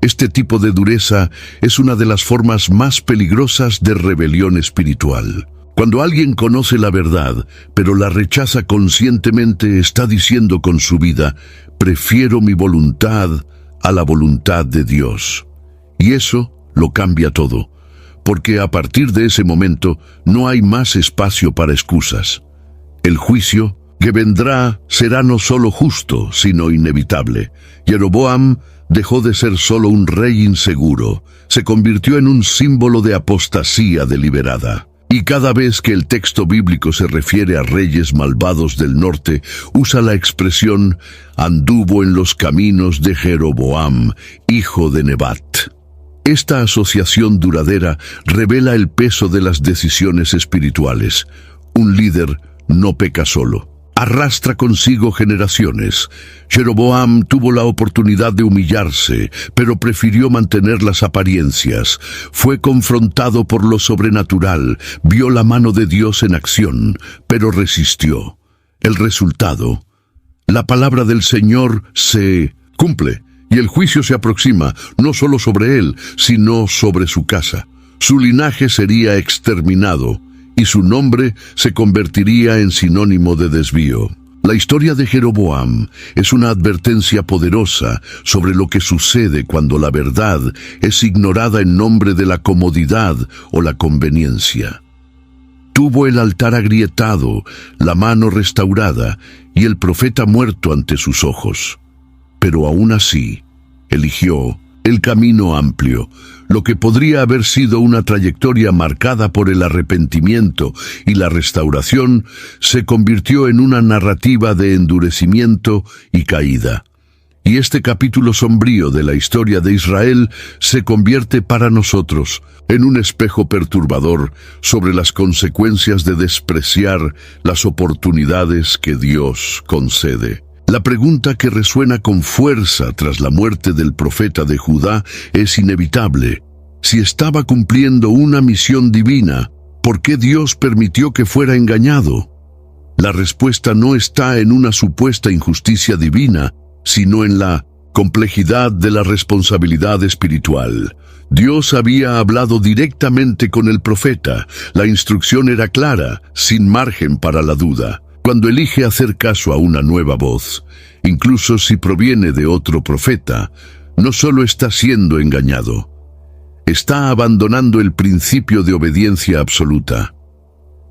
Este tipo de dureza es una de las formas más peligrosas de rebelión espiritual. Cuando alguien conoce la verdad, pero la rechaza conscientemente, está diciendo con su vida: prefiero mi voluntad a la voluntad de Dios. Y eso lo cambia todo, porque a partir de ese momento no hay más espacio para excusas. El juicio que vendrá será no solo justo, sino inevitable. Jeroboam dejó de ser solo un rey inseguro, se convirtió en un símbolo de apostasía deliberada. Y cada vez que el texto bíblico se refiere a reyes malvados del norte, usa la expresión «anduvo en los caminos de Jeroboam, hijo de Nebat». Esta asociación duradera revela el peso de las decisiones espirituales. Un líder no peca solo, arrastra consigo generaciones. Jeroboam tuvo la oportunidad de humillarse, pero prefirió mantener las apariencias. Fue confrontado por lo sobrenatural, vio la mano de Dios en acción, pero resistió. El resultado: la palabra del Señor se cumple, y el juicio se aproxima, no solo sobre él, sino sobre su casa. Su linaje sería exterminado, y su nombre se convertiría en sinónimo de desvío. La historia de Jeroboam es una advertencia poderosa sobre lo que sucede cuando la verdad es ignorada en nombre de la comodidad o la conveniencia. Tuvo el altar agrietado, la mano restaurada y el profeta muerto ante sus ojos. Pero aún así, eligió el camino amplio, lo que podría haber sido una trayectoria marcada por el arrepentimiento y la restauración, se convirtió en una narrativa de endurecimiento y caída. Y este capítulo sombrío de la historia de Israel se convierte para nosotros en un espejo perturbador sobre las consecuencias de despreciar las oportunidades que Dios concede. La pregunta que resuena con fuerza tras la muerte del profeta de Judá es inevitable. Si estaba cumpliendo una misión divina, ¿por qué Dios permitió que fuera engañado? La respuesta no está en una supuesta injusticia divina, sino en la complejidad de la responsabilidad espiritual. Dios había hablado directamente con el profeta. La instrucción era clara, sin margen para la duda. Cuando elige hacer caso a una nueva voz, incluso si proviene de otro profeta, no solo está siendo engañado, está abandonando el principio de obediencia absoluta.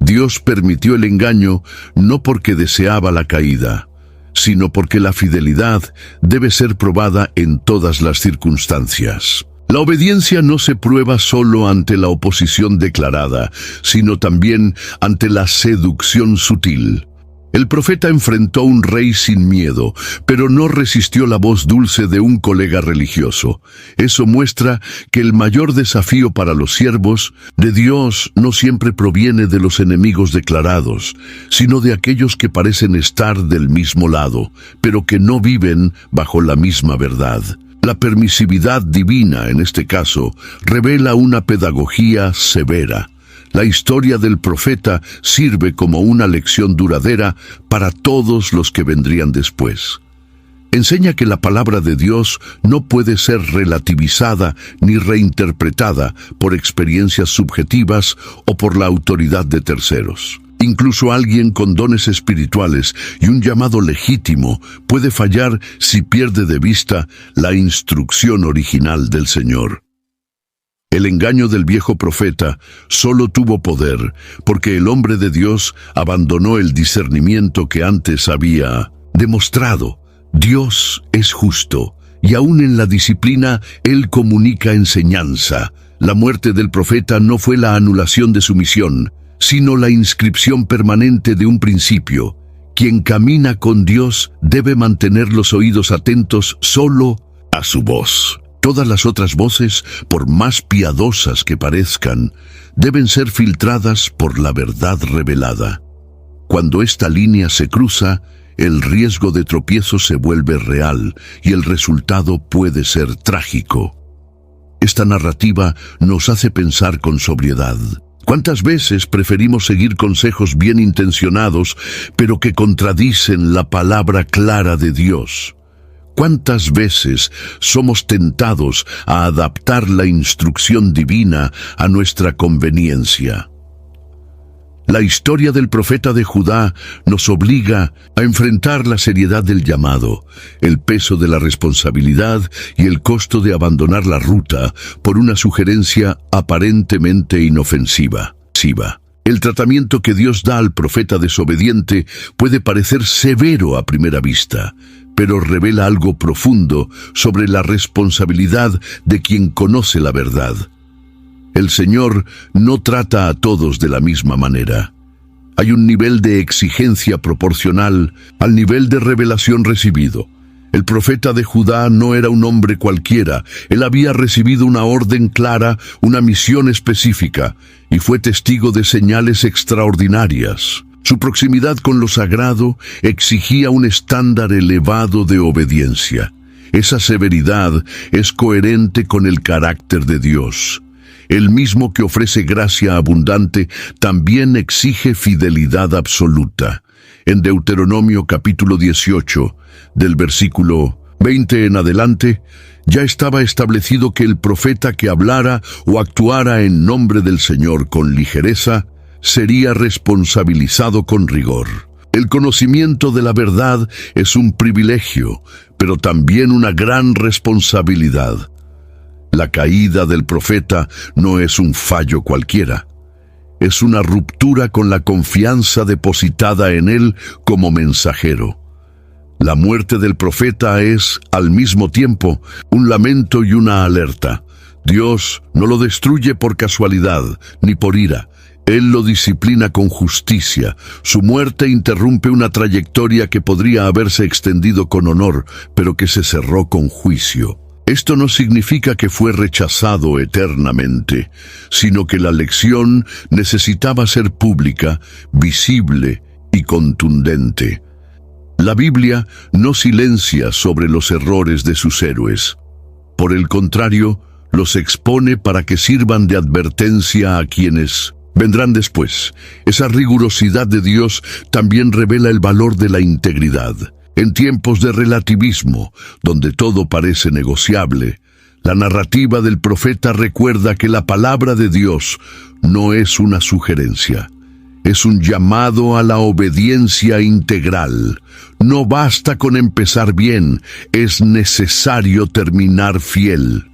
Dios permitió el engaño no porque deseaba la caída, sino porque la fidelidad debe ser probada en todas las circunstancias. La obediencia no se prueba solo ante la oposición declarada, sino también ante la seducción sutil. El profeta enfrentó a un rey sin miedo, pero no resistió la voz dulce de un colega religioso. Eso muestra que el mayor desafío para los siervos de Dios no siempre proviene de los enemigos declarados, sino de aquellos que parecen estar del mismo lado, pero que no viven bajo la misma verdad. La permisividad divina, en este caso, revela una pedagogía severa. La historia del profeta sirve como una lección duradera para todos los que vendrían después. Enseña que la palabra de Dios no puede ser relativizada ni reinterpretada por experiencias subjetivas o por la autoridad de terceros. Incluso alguien con dones espirituales y un llamado legítimo puede fallar si pierde de vista la instrucción original del Señor. El engaño del viejo profeta solo tuvo poder porque el hombre de Dios abandonó el discernimiento que antes había demostrado. Dios es justo, y aún en la disciplina Él comunica enseñanza. La muerte del profeta no fue la anulación de su misión, sino la inscripción permanente de un principio. Quien camina con Dios debe mantener los oídos atentos solo a su voz. Todas las otras voces, por más piadosas que parezcan, deben ser filtradas por la verdad revelada. Cuando esta línea se cruza, el riesgo de tropiezo se vuelve real y el resultado puede ser trágico. Esta narrativa nos hace pensar con sobriedad. ¿Cuántas veces preferimos seguir consejos bien intencionados, pero que contradicen la palabra clara de Dios? ¿Cuántas veces somos tentados a adaptar la instrucción divina a nuestra conveniencia? La historia del profeta de Judá nos obliga a enfrentar la seriedad del llamado, el peso de la responsabilidad y el costo de abandonar la ruta por una sugerencia aparentemente inofensiva. El tratamiento que Dios da al profeta desobediente puede parecer severo a primera vista, pero revela algo profundo sobre la responsabilidad de quien conoce la verdad. El Señor no trata a todos de la misma manera. Hay un nivel de exigencia proporcional al nivel de revelación recibido. El profeta de Judá no era un hombre cualquiera. Él había recibido una orden clara, una misión específica, y fue testigo de señales extraordinarias. Su proximidad con lo sagrado exigía un estándar elevado de obediencia. Esa severidad es coherente con el carácter de Dios. El mismo que ofrece gracia abundante también exige fidelidad absoluta. En Deuteronomio capítulo 18, del versículo 20 en adelante, ya estaba establecido que el profeta que hablara o actuara en nombre del Señor con ligereza sería responsabilizado con rigor. El conocimiento de la verdad es un privilegio, pero también una gran responsabilidad. La caída del profeta no es un fallo cualquiera. Es una ruptura con la confianza depositada en él como mensajero. La muerte del profeta es, al mismo tiempo, un lamento y una alerta. Dios no lo destruye por casualidad ni por ira. Él lo disciplina con justicia. Su muerte interrumpe una trayectoria que podría haberse extendido con honor, pero que se cerró con juicio. Esto no significa que fue rechazado eternamente, sino que la lección necesitaba ser pública, visible y contundente. La Biblia no silencia sobre los errores de sus héroes. Por el contrario, los expone para que sirvan de advertencia a quienes vendrán después. Esa rigurosidad de Dios también revela el valor de la integridad. En tiempos de relativismo, donde todo parece negociable, la narrativa del profeta recuerda que la palabra de Dios no es una sugerencia. Es un llamado a la obediencia integral. No basta con empezar bien, es necesario terminar fiel.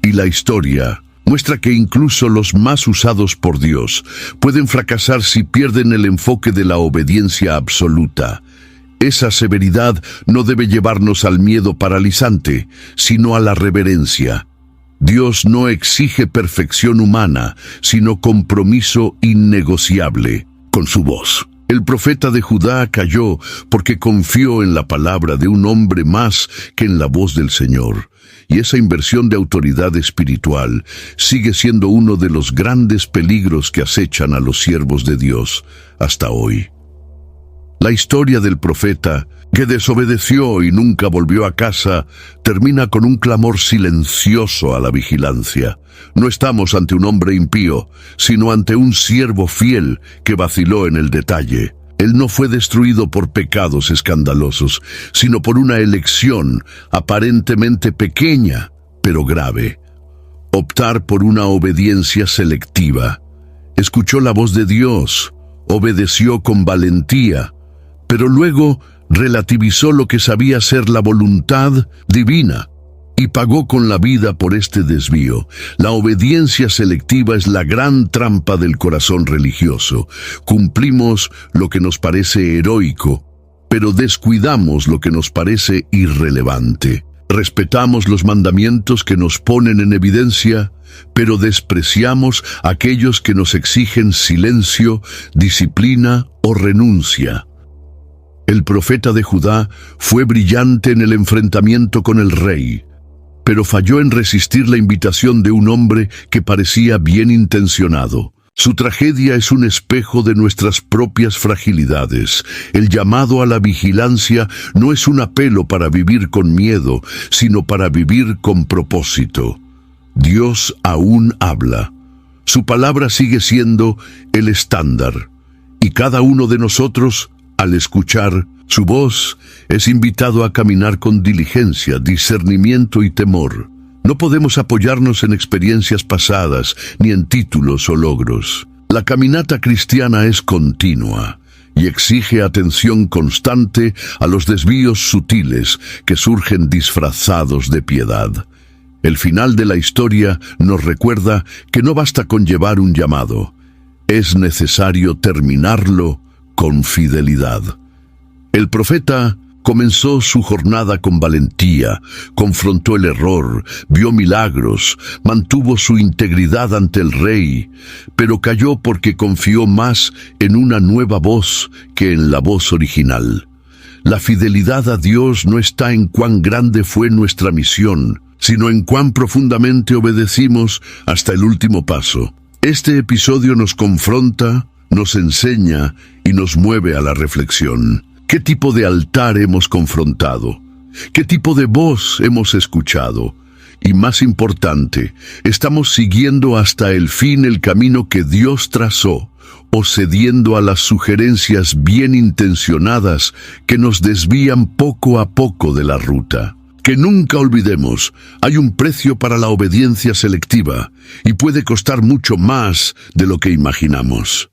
Y la historia Muestra que incluso los más usados por Dios pueden fracasar si pierden el enfoque de la obediencia absoluta. Esa severidad no debe llevarnos al miedo paralizante, sino a la reverencia. Dios no exige perfección humana, sino compromiso innegociable con su voz. El profeta de Judá cayó porque confió en la palabra de un hombre más que en la voz del Señor. Y esa inversión de autoridad espiritual sigue siendo uno de los grandes peligros que acechan a los siervos de Dios hasta hoy. La historia del profeta, que desobedeció y nunca volvió a casa, termina con un clamor silencioso a la vigilancia. No estamos ante un hombre impío, sino ante un siervo fiel que vaciló en el detalle. Él no fue destruido por pecados escandalosos, sino por una elección aparentemente pequeña, pero grave. Optar por una obediencia selectiva. Escuchó la voz de Dios, obedeció con valentía, pero luego relativizó lo que sabía ser la voluntad divina y pagó con la vida por este desvío. La obediencia selectiva es la gran trampa del corazón religioso. Cumplimos lo que nos parece heroico, pero descuidamos lo que nos parece irrelevante. Respetamos los mandamientos que nos ponen en evidencia, pero despreciamos aquellos que nos exigen silencio, disciplina o renuncia. El profeta de Judá fue brillante en el enfrentamiento con el rey, pero falló en resistir la invitación de un hombre que parecía bien intencionado. Su tragedia es un espejo de nuestras propias fragilidades. El llamado a la vigilancia no es un apelo para vivir con miedo, sino para vivir con propósito. Dios aún habla. Su palabra sigue siendo el estándar, y cada uno de nosotros, al escuchar su voz, es invitado a caminar con diligencia, discernimiento y temor. No podemos apoyarnos en experiencias pasadas, ni en títulos o logros. La caminata cristiana es continua y exige atención constante a los desvíos sutiles que surgen disfrazados de piedad. El final de la historia nos recuerda que no basta con llevar un llamado, es necesario terminarlo con fidelidad. El profeta comenzó su jornada con valentía, confrontó el error, vio milagros, mantuvo su integridad ante el rey, pero cayó porque confió más en una nueva voz que en la voz original. La fidelidad a Dios no está en cuán grande fue nuestra misión, sino en cuán profundamente obedecimos hasta el último paso. Este episodio nos confronta, nos enseña y nos mueve a la reflexión. ¿Qué tipo de altar hemos confrontado? ¿Qué tipo de voz hemos escuchado? Y más importante, ¿estamos siguiendo hasta el fin el camino que Dios trazó o cediendo a las sugerencias bien intencionadas que nos desvían poco a poco de la ruta? Que nunca olvidemos, hay un precio para la obediencia selectiva y puede costar mucho más de lo que imaginamos.